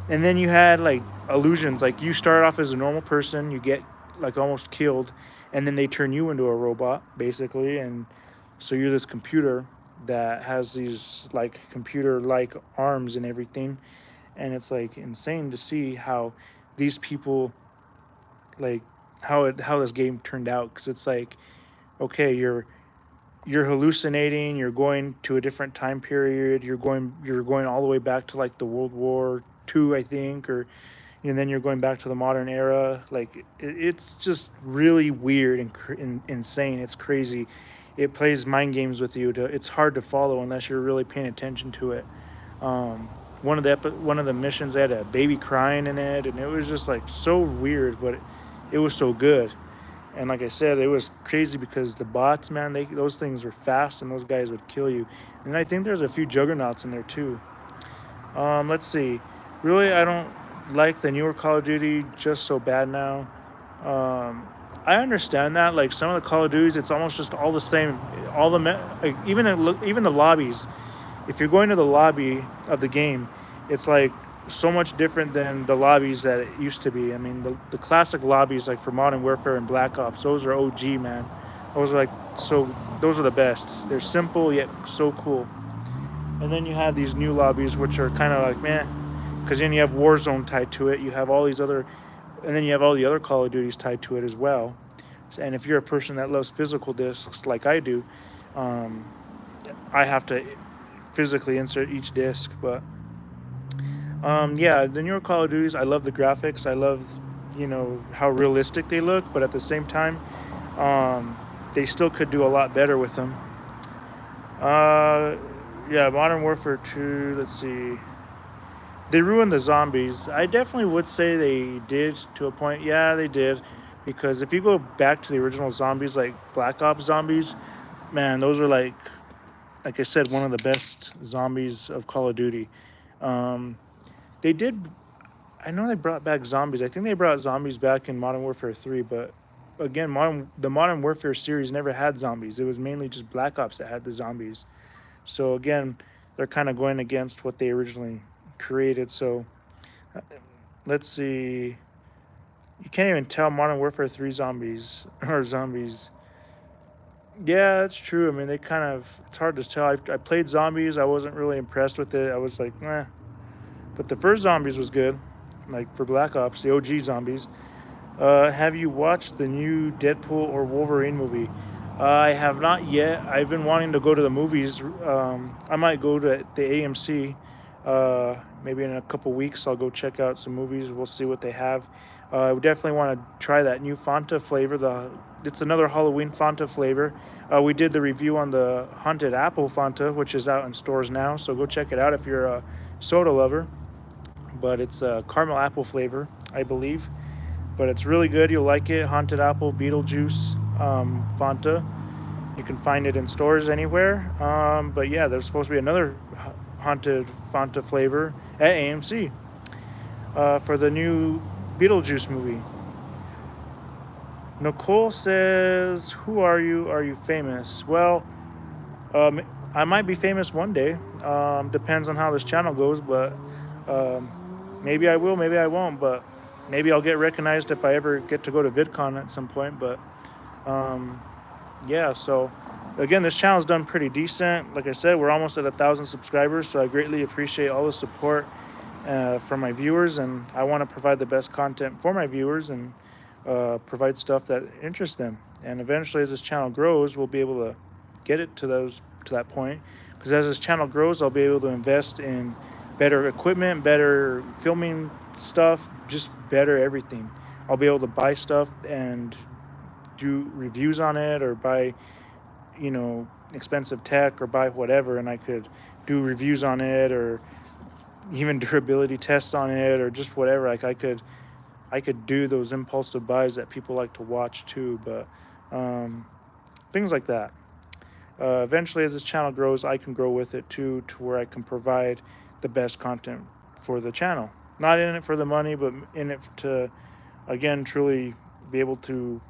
[SPEAKER 1] and then you had like illusions. Like, you start off as a normal person, you get like almost killed, and then they turn you into a robot basically, and so you're this computer that has these like computer-like arms and everything, and it's like insane to see how these people like how this game turned out, because it's like, okay, you're hallucinating, you're going to a different time period, you're going all the way back to like the World War II, I think, and then you're going back to the modern era. Like, it's just really weird and insane. It's crazy. It plays mind games with you. It's hard to follow unless you're really paying attention to it. One of the missions, they had a baby crying in it, and it was just like so weird, but it was so good. And like I said, it was crazy because the bots, man, those things were fast, and those guys would kill you. And I think there's a few juggernauts in there too. Let's see. Really, I don't like the newer Call of Duty just so bad now. I understand that. Like, some of the Call of Duties, it's almost just all the same. Even the lobbies. If you're going to the lobby of the game, it's like so much different than the lobbies that it used to be. I mean, the classic lobbies, like for Modern Warfare and Black Ops, those are OG, man. Those are the best. They're simple yet so cool. And then you have these new lobbies, which are kind of like meh, because then you have Warzone tied to it. You have all these other, and then you have all the other Call of Duties tied to it as well. And if you're a person that loves physical discs like I do, I have to physically insert each disc. But yeah, the newer Call of Duties, I love the graphics. I love, how realistic they look. But at the same time, they still could do a lot better with them. Uh, yeah, Modern Warfare 2. Let's see. They ruined the zombies. I definitely would say they did to a point. Yeah, they did. Because if you go back to the original zombies, like Black Ops zombies, man, those are like I said, one of the best zombies of Call of Duty. Um, they did. I know they brought back zombies. I think they brought zombies back in Modern Warfare 3, but again, the Modern Warfare series never had zombies. It was mainly just Black Ops that had the zombies. So again, they're kind of going against what they originally created. So let's see. You can't even tell Modern Warfare 3 zombies or zombies. Yeah, that's true. I mean, they kind of, it's hard to tell. I played zombies. I wasn't really impressed with it. I was like, nah. But the first zombies was good, like for Black Ops, the OG zombies. Have you watched the new Deadpool or Wolverine movie? I have not yet. I've been wanting to go to the movies. I might go to the AMC. Maybe in a couple weeks, I'll go check out some movies. We'll see what they have. I would definitely want to try that new Fanta flavor. It's another Halloween Fanta flavor. We did the review on the Haunted Apple Fanta, which is out in stores now. So go check it out if you're a soda lover. But it's a caramel apple flavor, I believe. But it's really good. You'll like it. Haunted Apple Beetlejuice Fanta. You can find it in stores anywhere. But yeah, there's supposed to be another Haunted Fanta flavor at AMC for the new Beetlejuice movie. Nicole says, "Who are you? Are you famous?" Well, I might be famous one day. Depends on how this channel goes, but maybe I will, maybe I won't. But maybe I'll get recognized if I ever get to go to VidCon at some point. But yeah, so again, this channel's done pretty decent. Like I said, we're almost at 1,000 subscribers, so I greatly appreciate all the support from my viewers, and I want to provide the best content for my viewers and provide stuff that interests them. And eventually, as this channel grows, we'll be able to get it to that point. Because as this channel grows, I'll be able to invest in better equipment, better filming stuff, just better everything. I'll be able to buy stuff and do reviews on it, or buy, expensive tech, or buy whatever, and I could do reviews on it, or even durability tests on it, or just whatever. Like I could do those impulsive buys that people like to watch too. But things like that. Eventually, as this channel grows, I can grow with it too, to where I can provide the best content for the channel. Not in it for the money, but in it to, again, truly be able to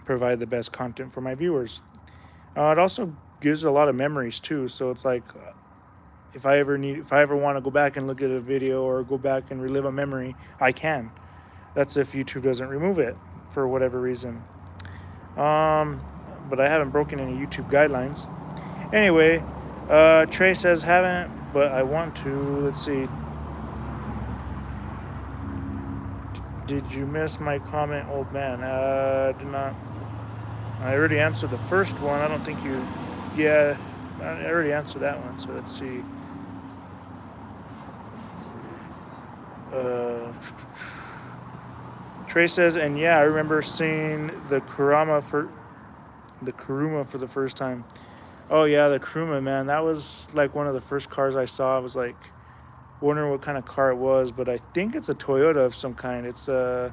[SPEAKER 1] provide the best content for my viewers. It also gives a lot of memories too. So it's like, if I ever want to go back and look at a video or go back and relive a memory, I can. That's if YouTube doesn't remove it for whatever reason. But I haven't broken any YouTube guidelines. Anyway, Trey says haven't, but I want to. Let's see. Did you miss my comment, old man? Did not. I already answered the first one. I don't think you. Yeah, I already answered that one. So let's see. Trey says, and yeah, I remember seeing the Kuruma for the first time. Oh yeah, the Kuruma, man. That was like one of the first cars I saw. I was like wondering what kind of car it was, but I think it's a Toyota of some kind. It's a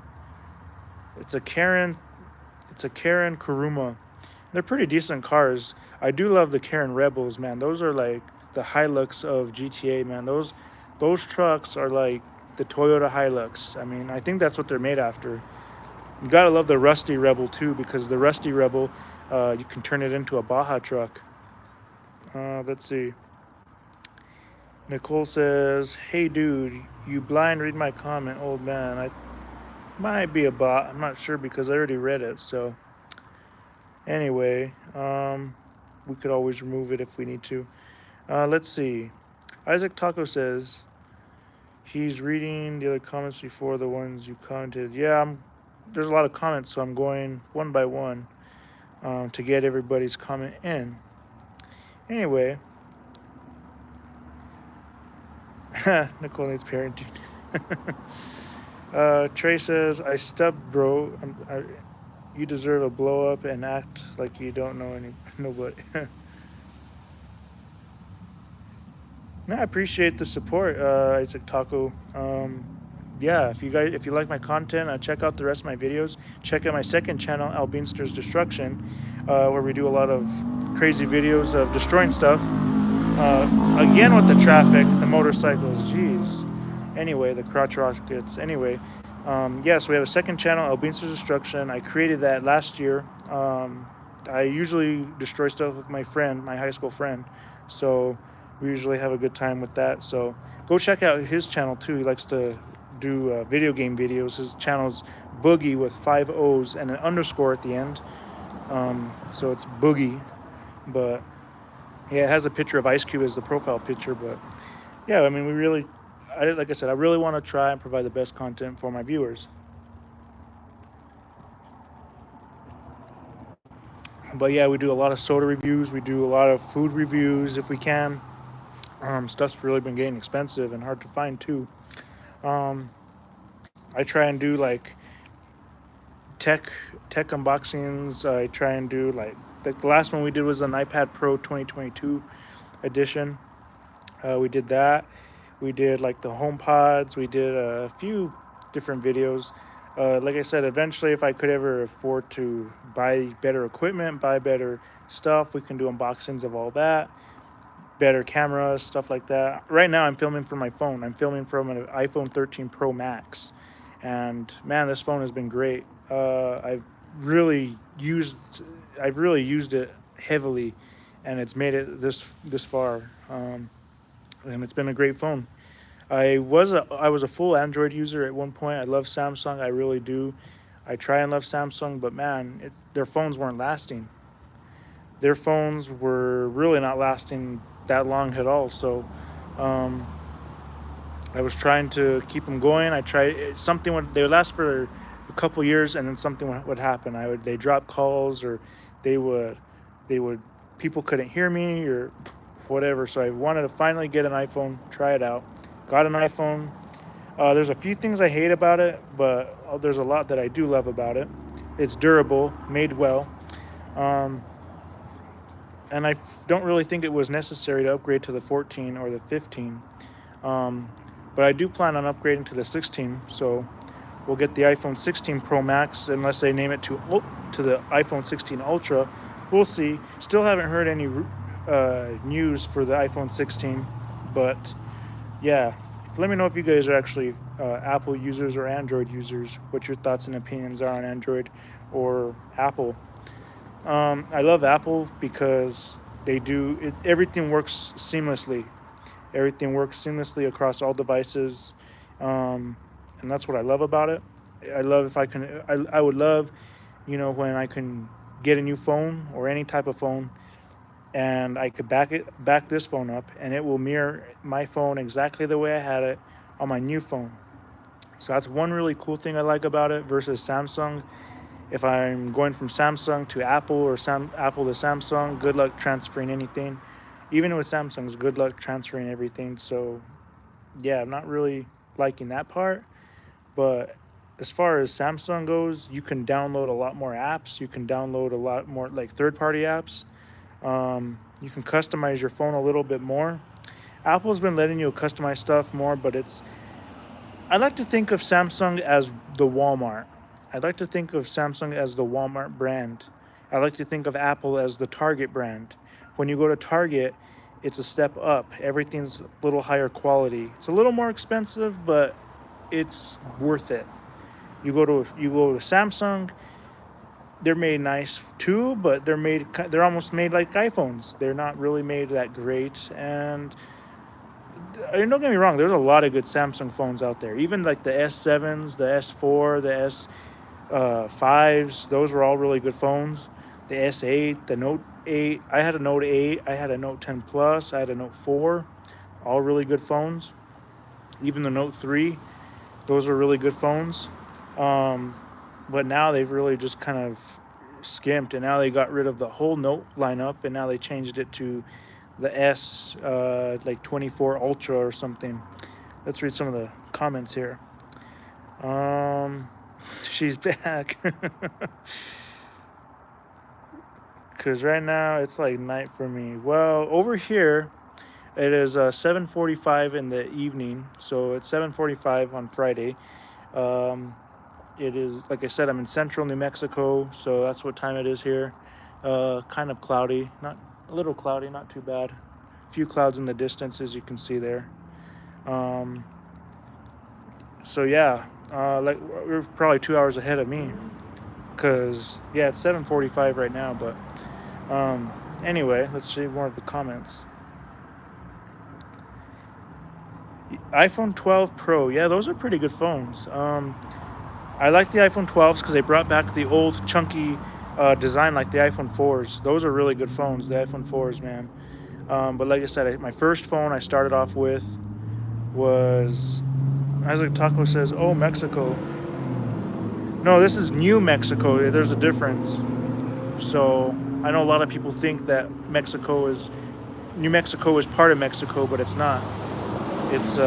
[SPEAKER 1] Karen Kuruma. They're pretty decent cars. I do love the Karen Rebels, man. Those are like the Hilux of GTA, man. Those trucks are like the Toyota Hilux. I mean, I think that's what they're made after. You gotta love the Rusty Rebel too, because the Rusty Rebel, you can turn it into a Baja truck. Let's see. Nicole says, "Hey dude, you blind read my comment, old man." I might be a bot. I'm not sure because I already read it. So anyway, we could always remove it if we need to. Let's see. Isaac Taco says he's reading the other comments before the ones you commented. Yeah, there's a lot of comments, so I'm going one by one to get everybody's comment in. Anyway, Nicole needs parenting. Trey says, "I stubbed, bro. You deserve a blow up and act like you don't know nobody." No, I appreciate the support, Isaac Taco. Yeah, if you like my content, check out the rest of my videos. Check out my second channel, Albinster's Destruction, where we do a lot of crazy videos of destroying stuff. Again with the traffic, the motorcycles, jeez. Anyway, the crotch rockets. Anyway, yeah, so we have a second channel, Albinster's Destruction. I created that last year. I usually destroy stuff with my friend, my high school friend. So we usually have a good time with that. So go check out his channel too. He likes to do video game videos. His channel's Boogie with 5 O's and an underscore at the end. So it's Boogie. But yeah, it has a picture of Ice Cube as the profile picture. But yeah, I mean, like I said, I really want to try and provide the best content for my viewers. But yeah, we do a lot of soda reviews. We do a lot of food reviews if we can. Stuff's really been getting expensive and hard to find too. I try and do like tech unboxings. I try and do like the last one we did was an iPad Pro 2022 edition. We did that. We did like the HomePods. We did a few different videos. Like I said, eventually, if I could ever afford to buy better equipment, buy better stuff, we can do unboxings of all that. Better cameras, stuff like that. Right now, I'm filming from my phone. I'm filming from an iPhone 13 Pro Max, and man, this phone has been great. I've really used it heavily, and it's made it this far. And it's been a great phone. I was a full Android user at one point. I love Samsung. I really do. I try and love Samsung, but man, their phones weren't lasting. Their phones were really not lasting that long at all. So I was trying to keep them going. I tried something they would last for a couple years, and then something would happen. They drop calls, or they would people couldn't hear me or whatever. So I wanted to finally get an iPhone, try it out. Got an iPhone. There's a few things I hate about it, but there's a lot that I do love about it. It's durable, made well. And I don't really think it was necessary to upgrade to the 14 or the 15. But I do plan on upgrading to the 16, so we'll get the iPhone 16 Pro Max unless they name it to the iPhone 16 Ultra. We'll see. Still haven't heard any news for the iPhone 16, but yeah, let me know if you guys are actually Apple users or Android users, what your thoughts and opinions are on Android or Apple. I love Apple because everything works seamlessly. Everything works seamlessly across all devices, and that's what I love about it. I love if I can. I would love, when I can get a new phone or any type of phone, and I could back this phone up, and it will mirror my phone exactly the way I had it on my new phone. So that's one really cool thing I like about it versus Samsung. If I'm going from Samsung to Apple or Apple to Samsung, good luck transferring anything. Even with Samsung's, good luck transferring everything. So, yeah, I'm not really liking that part. But as far as Samsung goes, you can download a lot more apps. You can download a lot more like third-party apps. You can customize your phone a little bit more. Apple's been letting you customize stuff more, but I like to think of Samsung as the Walmart. I like to think of Samsung as the Walmart brand. I like to think of Apple as the Target brand. When you go to Target, it's a step up. Everything's a little higher quality. It's a little more expensive, but it's worth it. You go to Samsung, they're made nice too, but they're almost made like iPhones. They're not really made that great, and don't get me wrong, there's a lot of good Samsung phones out there. Even like the S7s, the S4, the S5s, those were all really good phones. The S8, the Note 8, I had a Note 8, I had a Note 10 Plus, I had a Note 4, all really good phones. Even the Note 3, those were really good phones. but now they've really just kind of skimped, and now they got rid of the whole Note lineup, and now they changed it to the S, like 24 Ultra or something. Let's read some of the comments here. She's back. Because right now it's like night for me. Well, over here it is 7:45 in the evening, so it's 7:45 on Friday. Um, it is, like I said, I'm in central New Mexico, so that's what time it is here. Kind of cloudy, not a little cloudy, not too bad. A few clouds in the distance, as you can see there. Um, so yeah, like we're probably 2 hours ahead of me, cause yeah, it's 7:45 right now. But anyway, let's see more of the comments. iPhone 12 Pro, yeah, those are pretty good phones. I like the iPhone 12s because they brought back the old chunky design like the iPhone 4s. Those are really good phones, the iPhone 4s, man. But like I said, my first phone I started off with was, Isaac Taco says, oh, Mexico. No, this is New Mexico. There's a difference. So I know a lot of people think that New Mexico is part of Mexico, but it's not. It's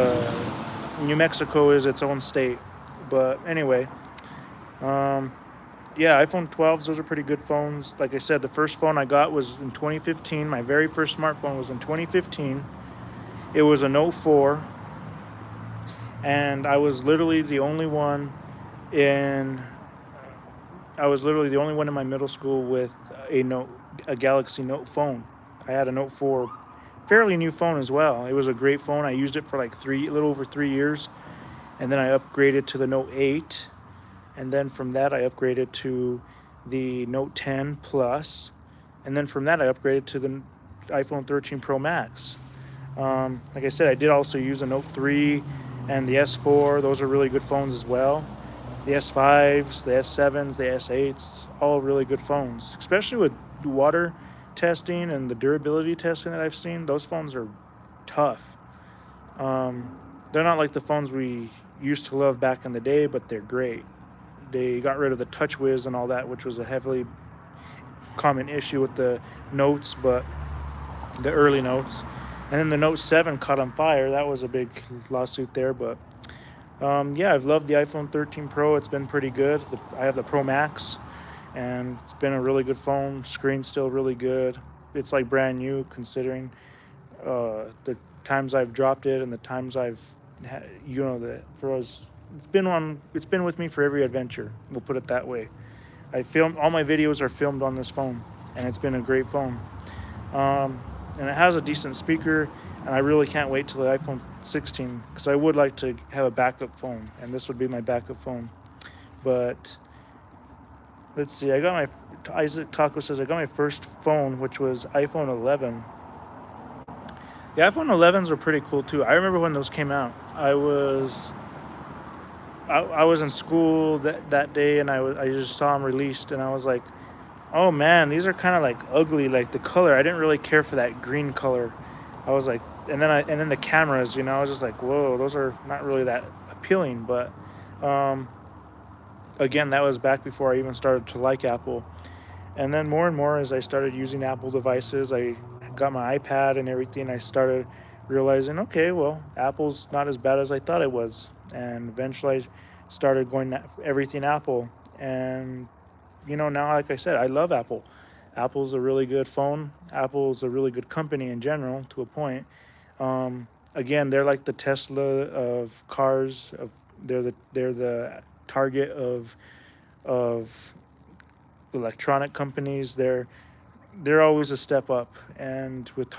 [SPEAKER 1] New Mexico is its own state. But anyway, yeah, iPhone 12s, those are pretty good phones. Like I said, the first phone I got was in 2015. My very first smartphone was in 2015. It was a Note 4, and I was literally the only one in my middle school with a Galaxy Note phone. I had a Note 4, fairly new phone as well. It was a great phone. I used it for like a little over 3 years, and then I upgraded to the Note 8, and then from that I upgraded to the Note 10 Plus, and then from that I upgraded to the iPhone 13 Pro Max. Like I said, I did also use a Note 3 and the S4. Those are really good phones as well. The S5s, the S7s, the S8s, all really good phones, especially with water testing and the durability testing that I've seen. Those phones are tough. They're not like the phones we used to love back in the day, but they're great. They got rid of the TouchWiz and all that, which was a heavily common issue with the Notes, but the early Notes. And then the Note 7 caught on fire. That was a big lawsuit there, but yeah, I've loved the iPhone 13 Pro. It's been pretty good. I have the Pro Max, and it's been a really good phone. Screen's still really good. It's like brand new considering the times I've dropped it and the times I've had, it's been with me for every adventure. We'll put it that way. All my videos are filmed on this phone, and it's been a great phone. And it has a decent speaker, and I really can't wait till the iPhone 16 because I would like to have a backup phone, and this would be my backup phone. But let's see, Isaac Taco says I got my first phone, which was iPhone 11. The iPhone 11s were pretty cool too. I remember when those came out. I was in school that day, and I just saw them released, and I was like, oh man, these are kind of like ugly. Like the color, I didn't really care for that green color. I was like, and then the cameras, I was just like, whoa, those are not really that appealing. But again, that was back before I even started to like Apple. And then more and more as I started using Apple devices, I got my iPad and everything, I started realizing, okay, well, Apple's not as bad as I thought it was. And eventually I started going everything Apple. And now, like I said, I love Apple. Apple's a really good phone. Apple's a really good company in general, to a point. Again, they're like the Tesla of cars. They're the target of electronic companies. They're always a step up. And with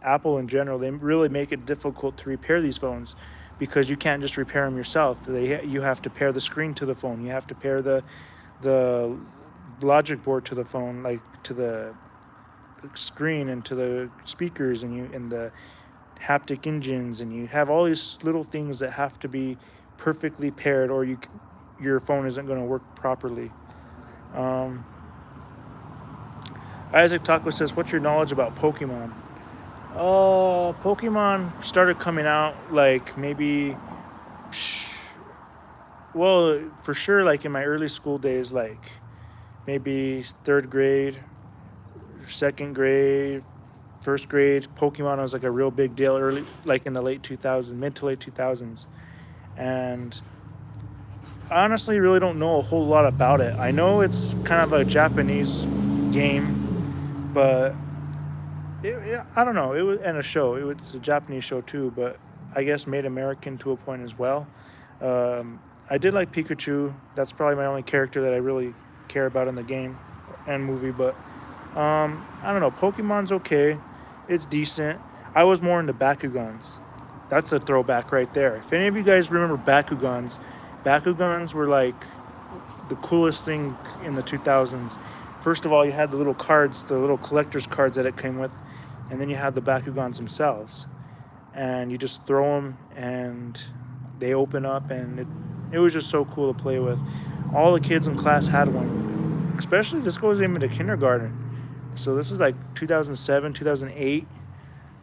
[SPEAKER 1] Apple in general, they really make it difficult to repair these phones because you can't just repair them yourself. You have to pair the screen to the phone. You have to pair the logic board to the phone, like to the screen and to the speakers, and the haptic engines, and you have all these little things that have to be perfectly paired, or your phone isn't going to work properly. Isaac Taco says, what's your knowledge about Pokemon? Pokemon started coming out like maybe well, for sure, like in my early school days, like maybe third grade, second grade, first grade, Pokemon was like a real big deal early, like in the late 2000s, mid to late 2000s. And I honestly really don't know a whole lot about it. I know it's kind of a Japanese game, but I don't know. It was and a show. It was a Japanese show too, but I guess made American to a point as well. I did like Pikachu. That's probably my only character that I really care about in the game and movie. But I don't know. Pokemon's okay. It's decent. I was more into Bakugans. That's a throwback right there. If any of you guys remember Bakugans, Bakugans were like the coolest thing in the 2000s. First of all, you had the little cards, the little collector's cards that it came with, and then you had the Bakugans themselves. And you just throw them, and they open up, and it was just so cool to play with. All the kids in class had one, especially this goes even to kindergarten. So this is like 2007, 2008,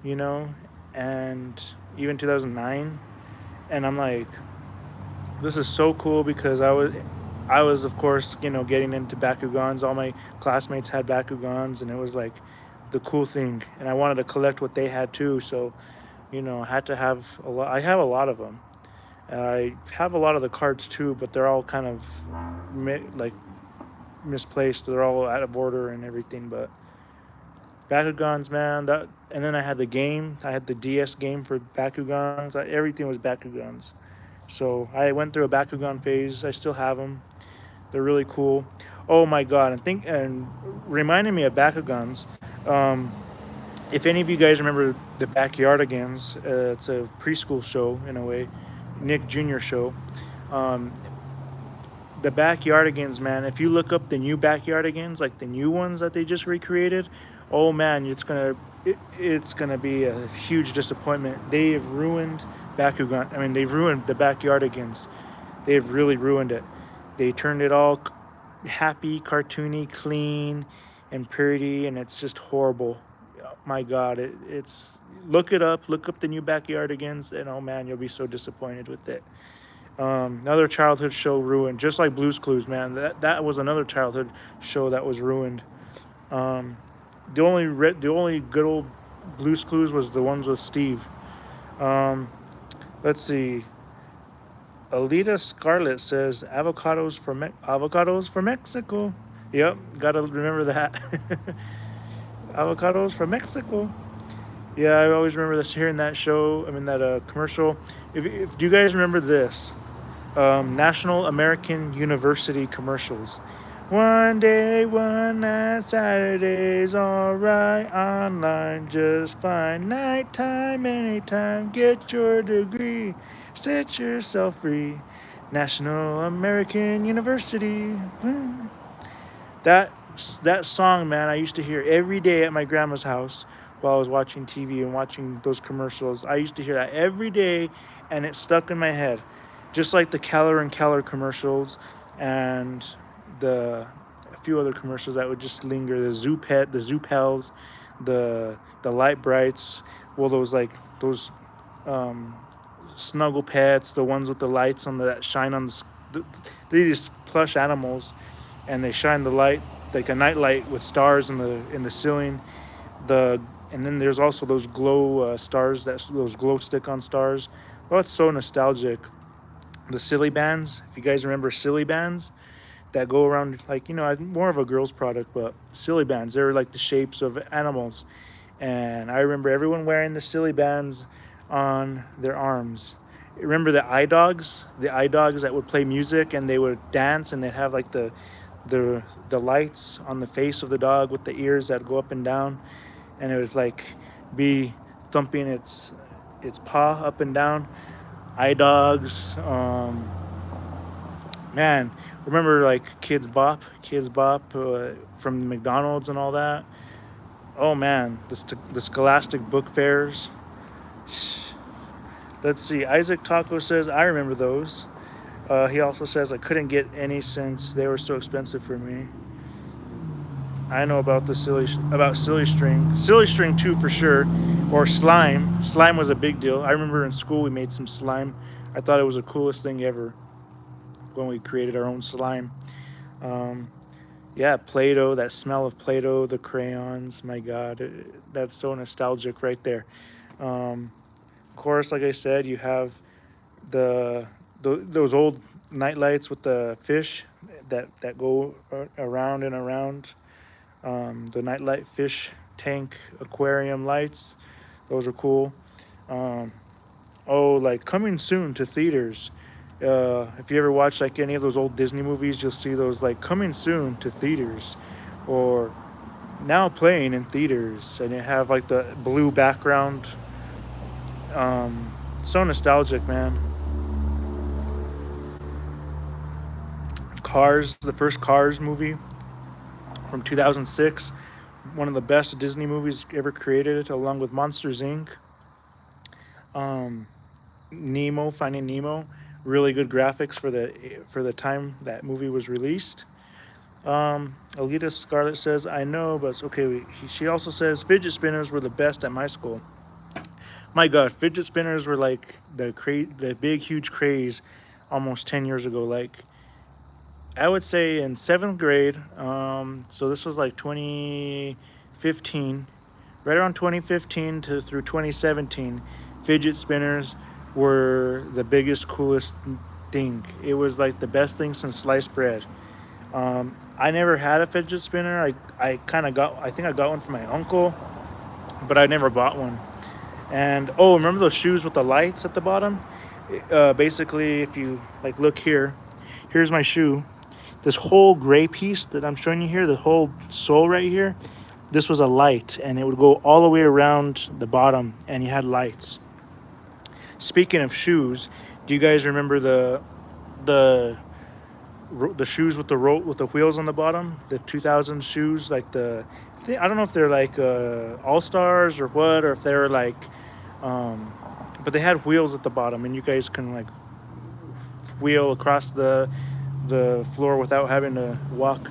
[SPEAKER 1] you know, and even 2009. And I'm like, this is so cool because I was of course, you know, getting into Bakugans. All my classmates had Bakugans, and it was like the cool thing. And I wanted to collect what they had too. So, you know, I had to have a lot. I have a lot of them. I have a lot of the cards too, but they're all kind of like misplaced. They're all out of order and everything. But Bakugans, man. That, and then I had the game. I had the DS game for Bakugans. Everything was Bakugans. So I went through a Bakugan phase. I still have them. They're really cool. Oh my god! And reminding me of Bakugans. Um, if any of you guys remember the Backyardigans, it's a preschool show in a way, Nick Jr. show. Um, the Backyardigans, man. If you look up the new Backyardigans, like the new ones that they just recreated, oh man, it's gonna be a huge disappointment. They have ruined Bakugan. I mean, they've ruined the Backyardigans. They've really ruined it. They turned it all happy, cartoony, clean, and pretty, and it's just horrible. My God, it's look it up. Look up the new Backyardigans, and oh man, you'll be so disappointed with it. Another childhood show ruined, just like Blue's Clues, man. That was another childhood show that was ruined. Um, the only good old Blue's Clues was the ones with Steve. Um, let's see. Alita Scarlet says avocados for Mexico. Yep, gotta remember that. Avocados from Mexico. Yeah, I always remember this hearing that show. I mean that commercial. If do you guys remember this? National American University commercials. One day, one night, Saturday's alright. Online, just fine. Nighttime, anytime. Get your degree. Set yourself free. National American University. That that song, man, I used to hear every day at my grandma's house while I was watching TV and watching those commercials. I used to hear that every day, and it stuck in my head, just like the Keller and Keller commercials, and a few other commercials that would just linger. The Zoo Pet, the Zoo Pels, the Light Brights. Well, those Snuggle Pets, the ones with the lights on that shine on they're these plush animals, and they shine the light like a night light with stars in the ceiling. And then there's also those glow stars, those glow stick on stars. Well, it's so nostalgic. The silly bands, if you guys remember silly bands that go around, like, you know, more of a girl's product, but silly bands, they're like the shapes of animals. And I remember everyone wearing the silly bands on their arms. Remember the iDogs that would play music and they would dance, and they'd have like the lights on the face of the dog with the ears that go up and down, and it would like be thumping its paw up and down. iDogs. Man, remember like Kids Bop from the McDonald's and all that. Oh man, the Scholastic book fairs. Let's see. Isaac Taco says, I remember those. He also says, I couldn't get any since they were so expensive for me. I know about Silly String too, for sure. Or Slime was a big deal. I remember in school we made some slime. I thought it was the coolest thing ever. when we created our own slime. Um, yeah, Play-Doh, that smell of Play-Doh, the crayons, my God, that's so nostalgic right there. Of course, like I said, you have the, those old night lights with the fish that go around and around. The nightlight fish tank aquarium lights, those are cool. Um, oh, like coming soon to theaters. If you ever watch like any of those old Disney movies, you'll see those like coming soon to theaters, or now playing in theaters, and it have like the blue background. So nostalgic, man. Cars, the first Cars movie from 2006, one of the best Disney movies ever created, along with Monsters Inc. Nemo, Finding Nemo, really good graphics for the time that movie was released. Alita Scarlett says, "I know, but it's okay." She also says fidget spinners were the best at my school. My God, fidget spinners were like the big huge craze almost 10 years ago. Like I would say in seventh grade. So this was like 2015, right around 2015 to through 2017. Fidget spinners were the biggest, coolest thing. It was like the best thing since sliced bread. I never had a fidget spinner. I kind of got. I think I got one from my uncle, but I never bought one. And oh, remember those shoes with the lights at the bottom? Basically, if you like look here, here's my shoe. This whole gray piece that I'm showing you here, the whole sole right here, this was a light, and it would go all the way around the bottom, and you had lights. Speaking of shoes, do you guys remember the the shoes with with the wheels on the bottom, the 2000 shoes, like I don't know if they're like all stars or what, or if they're like, but they had wheels at the bottom, and you guys can like wheel across the floor without having to walk.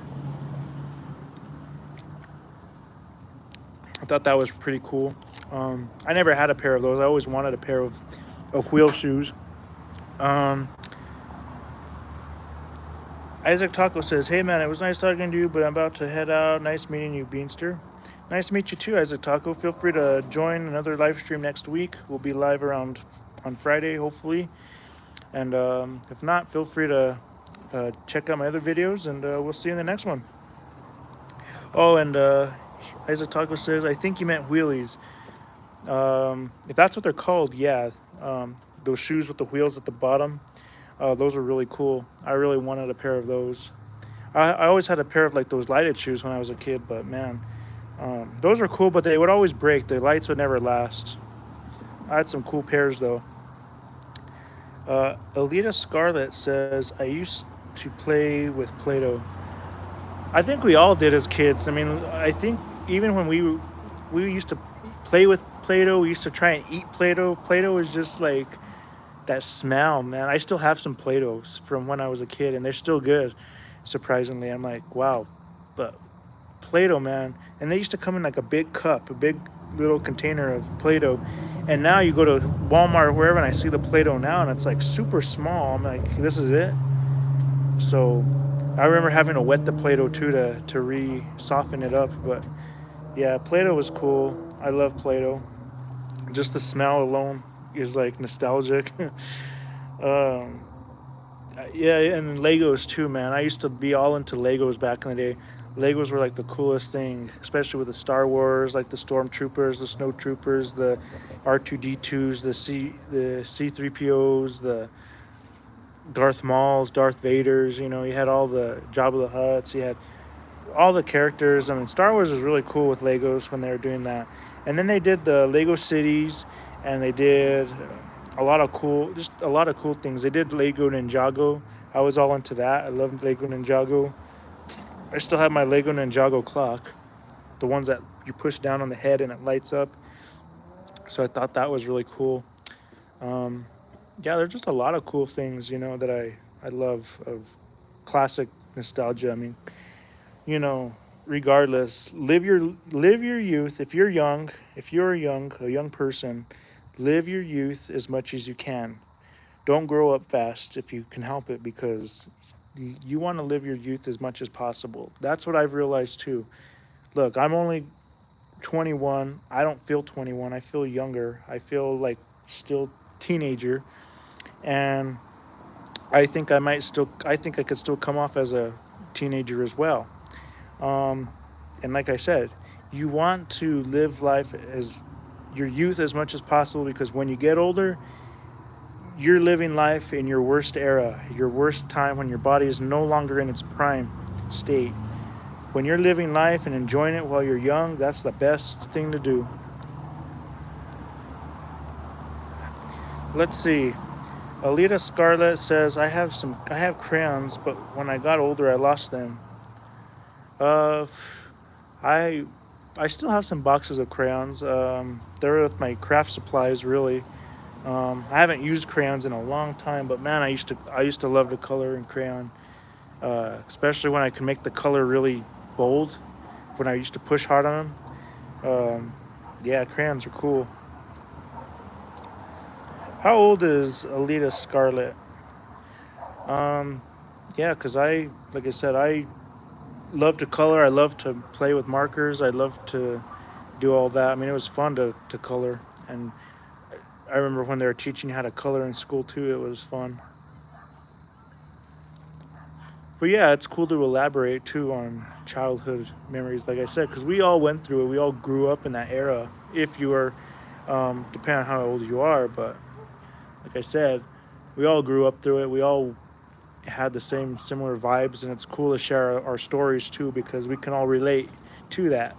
[SPEAKER 1] I thought that was pretty cool. I never had a pair of those. I always wanted a pair of wheel shoes. Um, Isaac Taco says, "Hey man, it was nice talking to you, but I'm about to head out. Nice meeting you, Beanster." Nice to meet you too, Isaac Taco. Feel free to join another live stream next week. We'll be live around on Friday, hopefully. And if not, feel free to check out my other videos, and we'll see you in the next one. Oh, and Isaac Taco says, "I think you meant wheelies." If that's what they're called, yeah. Those shoes with the wheels at the bottom, those are really cool. I really wanted a pair of those. I always had a pair of like those lighted shoes when I was a kid, but man, those were cool, but they would always break. The lights would never last. I had some cool pairs though. Alita Scarlett says, "I used to play with Play-Doh." I think we all did as kids. I mean, I think even when we used to play with Play-Doh, we used to try and eat Play-Doh. Play-Doh is just like that smell, man. I still have some Play-Dohs from when I was a kid, and they're still good, surprisingly. I'm like, wow. But Play-Doh, man. And they used to come in like a big cup, a big little container of Play-Doh. And now you go to Walmart or wherever, and I see the Play-Doh now, and it's like super small. I'm like, this is it? So I remember having to wet the Play-Doh too to re-soften it up. But yeah, Play-Doh was cool. I love Play-Doh. Just the smell alone is like nostalgic. um, yeah, and Legos too, man. I used to be all into Legos back in the day. Legos were like the coolest thing, especially with the Star Wars, like the Stormtroopers, the Snow Troopers, the R2D2s, the C3POs, the Darth Mauls, Darth Vaders. You know, you had all the Jabba the Hutts. You had all the characters. I mean, Star Wars was really cool with Legos when they were doing that. And then they did the Lego cities, and they did a lot of cool things. They did Lego Ninjago. I was all into that. I loved Lego Ninjago. I still have my Lego Ninjago clock, the ones that you push down on the head and it lights up. So I thought that was really cool. Yeah, there's just a lot of cool things, you know, that I love of classic nostalgia. I mean, you know, regardless, live your youth. If you're a young person, live your youth as much as you can. don't grow up fast if you can help it, because you want to live your youth as much as possible. That's what I've realized too. Look, I'm only 21. I don't feel 21. I feel younger. I feel like still teenager, and I think I could still come off as a teenager as well. And like I said, you want to live life as your youth as much as possible, because when you get older, you're living life in your worst era, your worst time, when your body is no longer in its prime state. When you're living life and enjoying it while you're young, that's the best thing to do. Let's see. Alita Scarlett says, I have crayons, but when I got older I lost them. Uh I I still have some boxes of crayons. They're with my craft supplies really. I haven't used crayons in a long time, but man, I used to love to color in crayon, especially when I can make the color really bold. When I used to push hard on them, yeah, crayons are cool. How old is Alita Scarlet? Um, yeah, cause like I said, I love to color. I love to play with markers. I love to do all that. I mean, it was fun to color, and I remember when they were teaching you how to color in school too. It was fun. But yeah, it's cool to elaborate too on childhood memories, like I said, because we all went through it. We all grew up in that era. If you are, depending on how old you are, but like I said, we all grew up through it. We all had the same similar vibes, and it's cool to share our stories too, because we can all relate to that.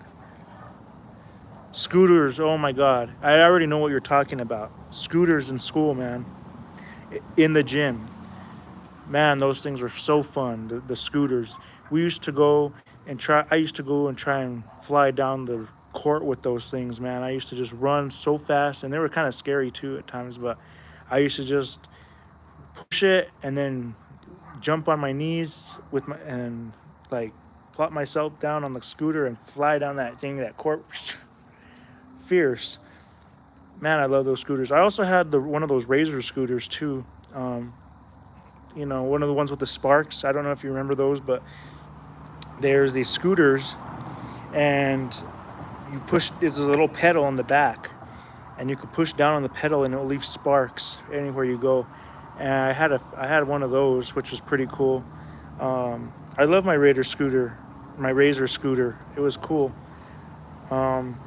[SPEAKER 1] Scooters, oh my god, I already know what you're talking about. Scooters in school, man. In the gym, man, those things were so fun. The scooters. We used to go and try. I used to go and try and fly down the court with those things, man. I used to just run so fast, and they were kind of scary too at times. But I used to just push it and then jump on my knees with my and like plop myself down on the scooter and fly down that thing, that court. Fierce, man. I love those scooters. I also had the one of those razor scooters too. Um, one of the ones with the sparks. I don't know if you remember those, but there's these scooters, and you push. It's a little pedal on the back, and you could push down on the pedal, and it'll leave sparks anywhere you go. And I had one of those, which was pretty cool. I love my Raider scooter, my Razor scooter. It was cool. Um,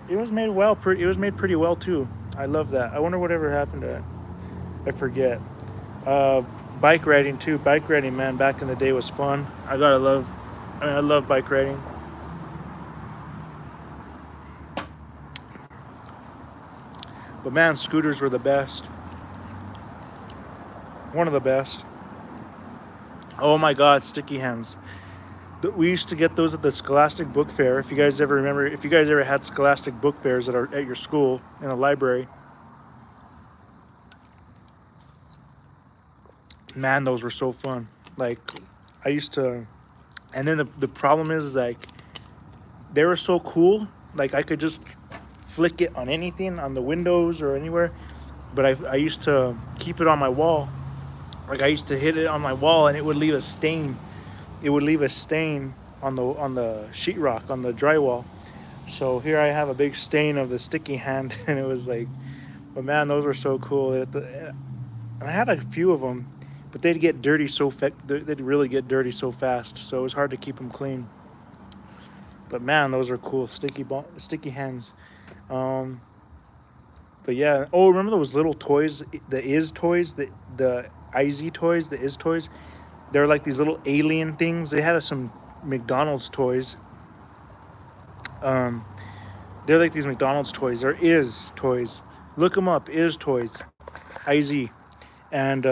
[SPEAKER 1] it was made well. It was made pretty well too. I love that. I wonder whatever happened to it. I forget. Uh, Bike riding too. Bike riding, man, back in the day was fun. I love bike riding. But man, scooters were the best. One of the best. Oh my God, sticky hands. We used to get those at the Scholastic Book Fair. If you guys ever remember, if you guys ever had Scholastic Book Fairs at your school in a library, man, those were so fun. Like, I used to, and then the problem is like they were so cool. Like I could just flick it on anything, on the windows or anywhere. But I used to keep it on my wall. Like I used to hit it on my wall, and it would leave a stain. It would leave a stain on the sheetrock, on the drywall. So here I have a big stain of the sticky hand, and it was like, but man, those were so cool. And I had a few of them, but they'd get dirty they'd really get dirty so fast. So it was hard to keep them clean. But man, those are cool, sticky hands. Um, but yeah, oh, remember those little toys, the Is toys, the IZ toys, the Is toys? They're like these little alien things. They had some McDonald's toys. Um, they're like these McDonald's toys. They're Is toys. Look them up, Is toys, IZ, and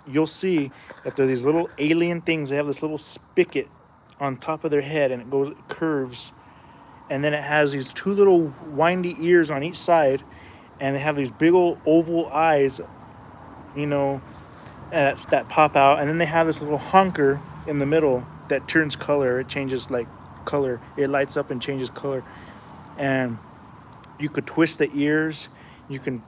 [SPEAKER 1] you'll see that they're these little alien things. They have this little spigot on top of their head, and it curves, and then it has these two little windy ears on each side, and they have these big old oval eyes, you know, that pop out, and then they have this little honker in the middle that turns color. It changes like color. It lights up and changes color, and you could twist the ears. You can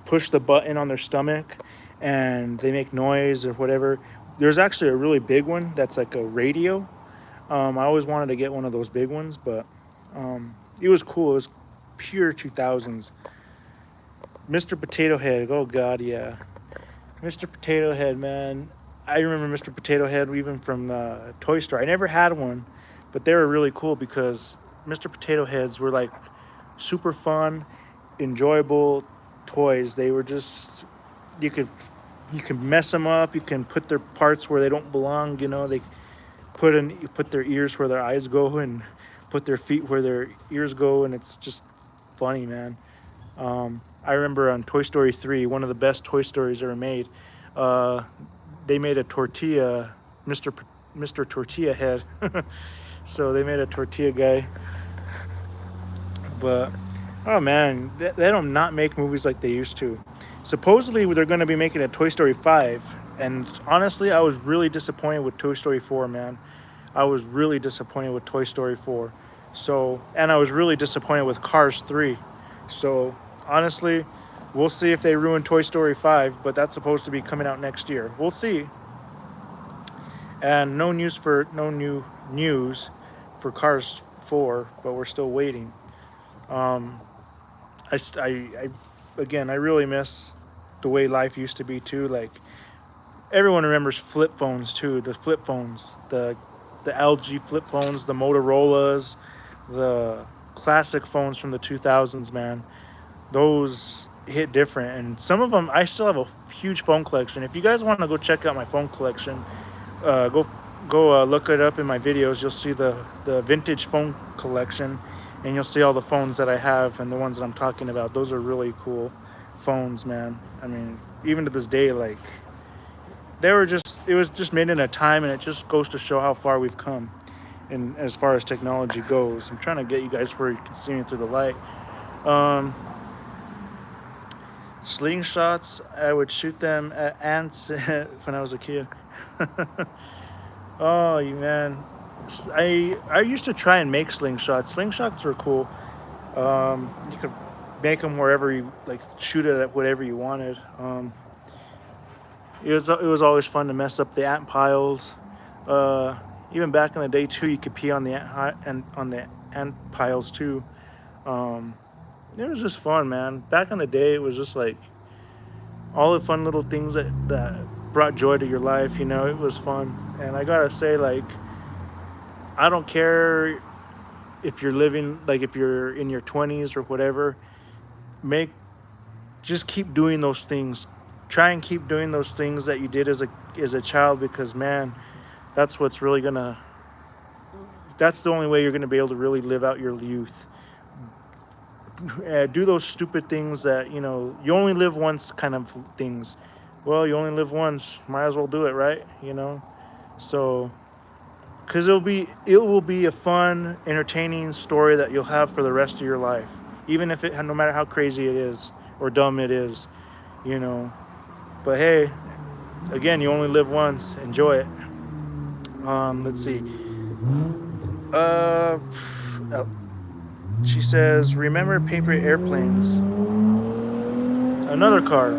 [SPEAKER 1] push push the button on their stomach and they make noise or whatever. There's actually a really big one that's like a radio. I always wanted to get one of those big ones, but it was cool. It was pure 2000s. Mr. Potato Head. Oh God, yeah. Mr. Potato Head, man. I remember Mr. Potato Head even from Toy Story. I never had one, but they were really cool because Mr. Potato Heads were like super fun, enjoyable toys. They were just you could mess them up. You can put their parts where they don't belong. You know, they put their ears where their eyes go and put their feet where their ears go, and it's just funny, man. I remember on Toy Story 3, one of the best Toy Stories ever made. Uh, they made a tortilla, Mr. Tortilla Head. So they made a tortilla guy. But oh man, they don't not make movies like they used to. Supposedly they're going to be making a Toy Story 5, and honestly, I was really disappointed with Toy Story 4, man. I was really disappointed with Toy Story 4. So, and I was really disappointed with Cars 3. So, honestly, we'll see if they ruin Toy Story 5, but that's supposed to be coming out next year. We'll see. And no new news for Cars 4, but we're still waiting. I again, I really miss the way life used to be too. Like everyone remembers flip phones too. The flip phones, the LG flip phones, the Motorola's, the classic phones from the 2000s, man. Those hit different, and some of them I still have a huge phone collection. If you guys want to go check out my phone collection, go look it up in my videos. You'll see the vintage phone collection, and you'll see all the phones that I have and the ones that I'm talking about. Those are really cool phones, man. I mean, even to this day, like it was just made in a time, and it just goes to show how far we've come in as far as technology goes. I'm trying to get you guys where you can see me through the light. Slingshots, I would shoot them at ants when I was a kid. Oh, you man. I used to try and make slingshots. Slingshots were cool. You could make them wherever you like, shoot it at whatever you wanted. It was always fun to mess up the ant piles. Even back in the day too, you could pee on the ant piles too. It was just fun, man. Back in the day, it was just like all the fun little things that brought joy to your life. You know, it was fun. And I gotta say, like, I don't care if you're living, like, if you're in your 20s or whatever. Just keep doing those things. Try and keep doing those things that you did as a child, because man, that's what's really gonna. That's the only way you're gonna be able to really live out your youth. Do those stupid things that, you know, you only live once kind of things. Well, you only live once, might as well do it, right? You know, so because it will be a fun, entertaining story that you'll have for the rest of your life, even if no matter how crazy it is or dumb it is, you know. But hey, again, you only live once. Enjoy it. Let's see. She says, remember paper airplanes? Another car.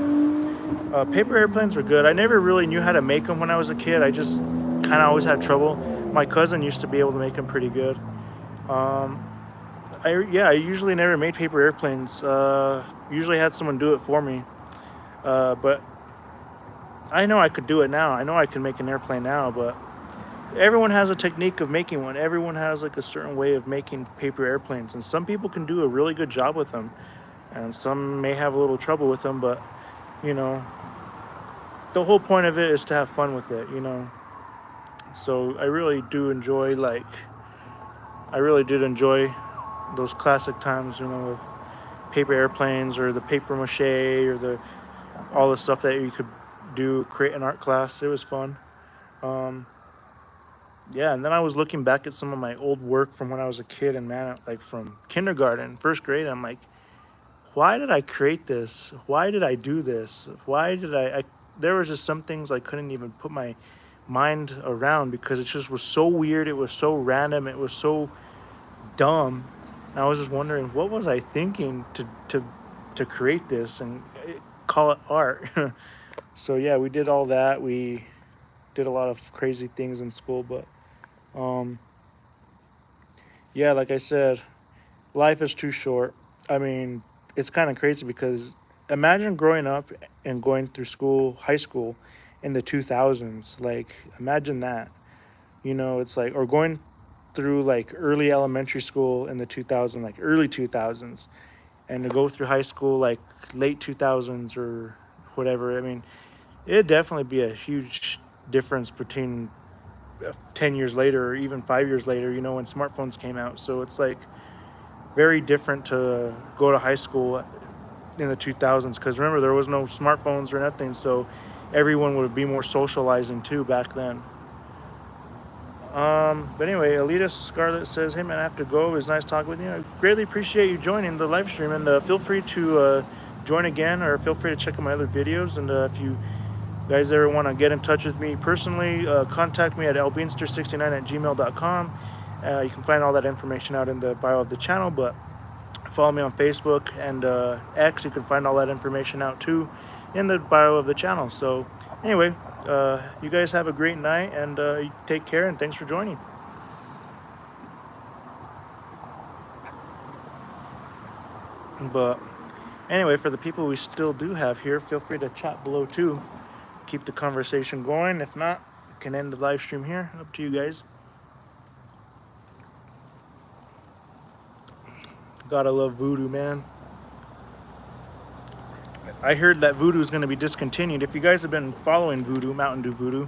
[SPEAKER 1] Paper airplanes were good. I never really knew how to make them when I was a kid. I just kind of always had trouble. My cousin used to be able to make them pretty good. I usually never made paper airplanes. Usually had someone do it for me. But I know I could do it now. I know I can make an airplane now, but everyone has a technique of making one. Everyone has like a certain way of making paper airplanes, and some people can do a really good job with them, and some may have a little trouble with them, but you know, the whole point of it is to have fun with it, you know. So I really did enjoy those classic times, you know, with paper airplanes or the paper mache or all the stuff that you could create an art class. It was fun. Yeah, and then I was looking back at some of my old work from when I was a kid, and man, like from kindergarten, first grade, I'm like, why did I create this? Why did I do this? Why did I there was just some things I couldn't even put my mind around, because it just was so weird. It was so random. It was so dumb. And I was just wondering, what was I thinking to create this? And call it art. So yeah, we did all that. We did a lot of crazy things in school, but yeah, like I said, life is too short. I mean, it's kind of crazy because imagine growing up and going through school, high school, in the 2000s. Like, imagine that. It's like, or going through like early elementary school in the 2000s, like early 2000s, and to go through high school like late 2000s or whatever. I mean, it'd definitely be a huge difference between 10 years later or even 5 years later, when smartphones came out. So it's like very different to go to high school in the 2000s because remember, there was no smartphones or nothing. So everyone would be more socializing too back then. But anyway, Alita Scarlett says, "Hey man, I have to go. It was nice talking with you. I greatly appreciate you joining the live stream, and feel free to join again, or feel free to check out my other videos. And if you guys ever want to get in touch with me personally, contact me at lbeanster69@gmail.com. You can find all that information out in the bio of the channel, but follow me on Facebook and X. You can find all that information out too in the bio of the channel. So anyway, you guys have a great night, and take care, and thanks for joining." But anyway, for the people we still do have here, feel free to chat below too. Keep the conversation going. If not, we can end the live stream here. Up to you guys. Gotta love Voodoo, man. I heard that Voodoo is going to be discontinued. If you guys have been following Voodoo, Mountain Dew Voodoo,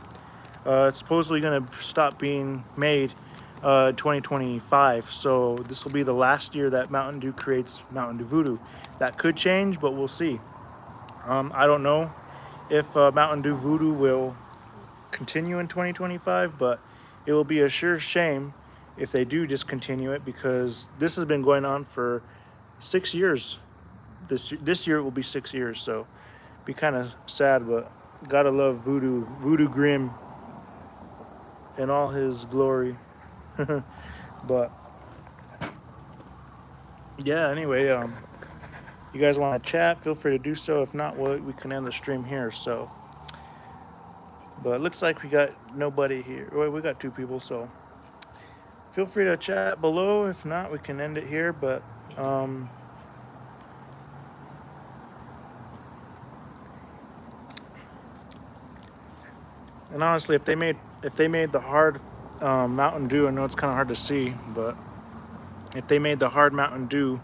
[SPEAKER 1] it's supposedly going to stop being made 2025. So this will be the last year that Mountain Dew creates Mountain Dew Voodoo. That could change, but we'll see. I don't know if Mountain Dew Voodoo will continue in 2025, but it will be a sure shame if they do discontinue it, because this has been going on for 6 years. This year it will be 6 years, so be kind of sad, but gotta love Voodoo Grim in all his glory. But yeah, anyway, you guys want to chat, feel free to do so. If not, we can end the stream here. So, but it looks like we got nobody here. Well, we got 2 people, so feel free to chat below. If not, we can end it here. But and honestly, if they made the hard Mountain Dew, I know it's kind of hard to see, but if they made the hard Mountain Dew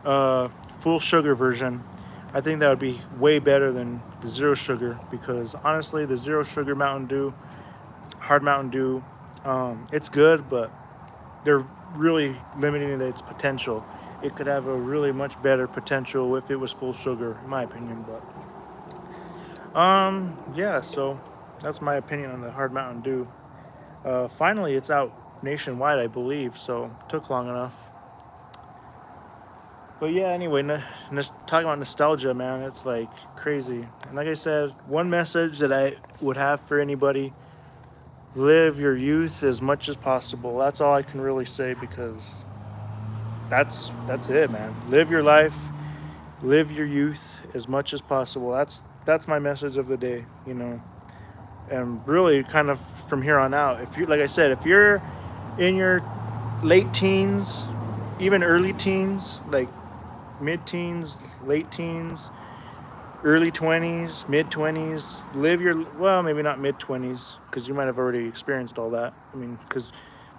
[SPEAKER 1] full sugar version, I think that would be way better than the zero sugar, because honestly, the zero sugar Mountain Dew, hard Mountain Dew, it's good, but they're really limiting its potential. It could have a really much better potential if it was full sugar, in my opinion. But yeah, so that's my opinion on the hard Mountain Dew. Finally, it's out nationwide, I believe, so it took long enough. But yeah, anyway, talking about nostalgia, man, it's like crazy. And like I said, one message that I would have for anybody: live your youth as much as possible. That's all I can really say, because that's it, man. Live your life, live your youth as much as possible. That's my message of the day, And really, kind of from here on out, if you, like I said, if you're in your late teens, even early teens, like mid-teens, late teens, early 20s, mid-20s, well, maybe not mid-20s, because you might have already experienced all that. I mean, because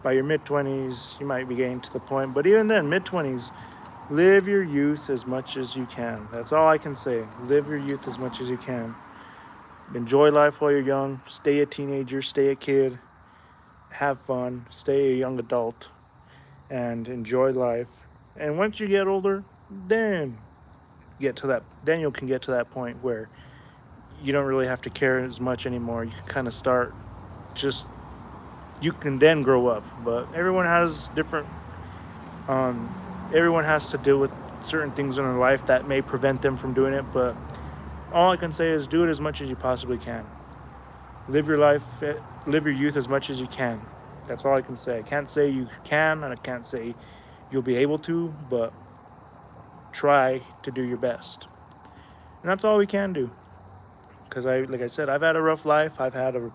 [SPEAKER 1] by your mid-20s, you might be getting to the point. But even then, mid-20s, live your youth as much as you can. That's all I can say. Live your youth as much as you can. Enjoy life while you're young. Stay a teenager, stay a kid. Have fun, stay a young adult, and enjoy life. And once you get older, then you can get to that point where you don't really have to care as much anymore. You can kind of start, you can then grow up. But everyone has different, everyone has to deal with certain things in their life that may prevent them from doing it. But all I can say is do it as much as you possibly can. Live your life, live your youth as much as you can. That's all I can say. I can't say you can, and I can't say you'll be able to, but try to do your best. And that's all we can do. Because like I said, I've had a rough life. I've had a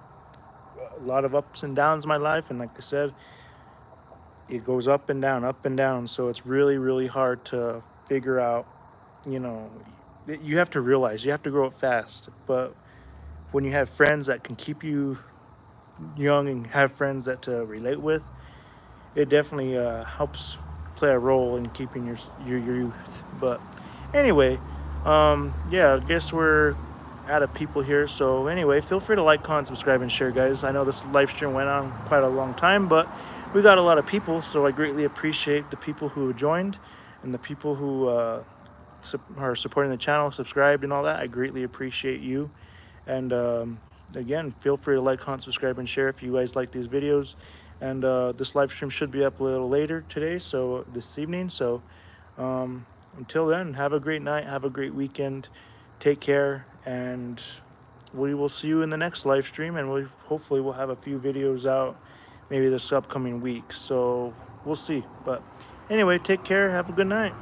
[SPEAKER 1] lot of ups and downs in my life. And like I said, it goes up and down, up and down. So it's really, really hard to figure out, you know, you have to realize, you have to grow up fast. But when you have friends that can keep you young and have friends that to relate with, it definitely helps play a role in keeping your youth. But anyway, yeah, I guess we're out of people here. So anyway, feel free to like, comment, subscribe, and share, guys. I know this live stream went on quite a long time, but we got a lot of people, so I greatly appreciate the people who joined and the people who are supporting the channel, subscribed, and all that. I greatly appreciate you. And again, feel free to like, comment, subscribe, and share if you guys like these videos. And this live stream should be up a little later today, so this evening. So until then, have a great night, have a great weekend, take care, and we will see you in the next live stream. And hopefully we'll have a few videos out maybe this upcoming week. So we'll see. But anyway, take care, have a good night.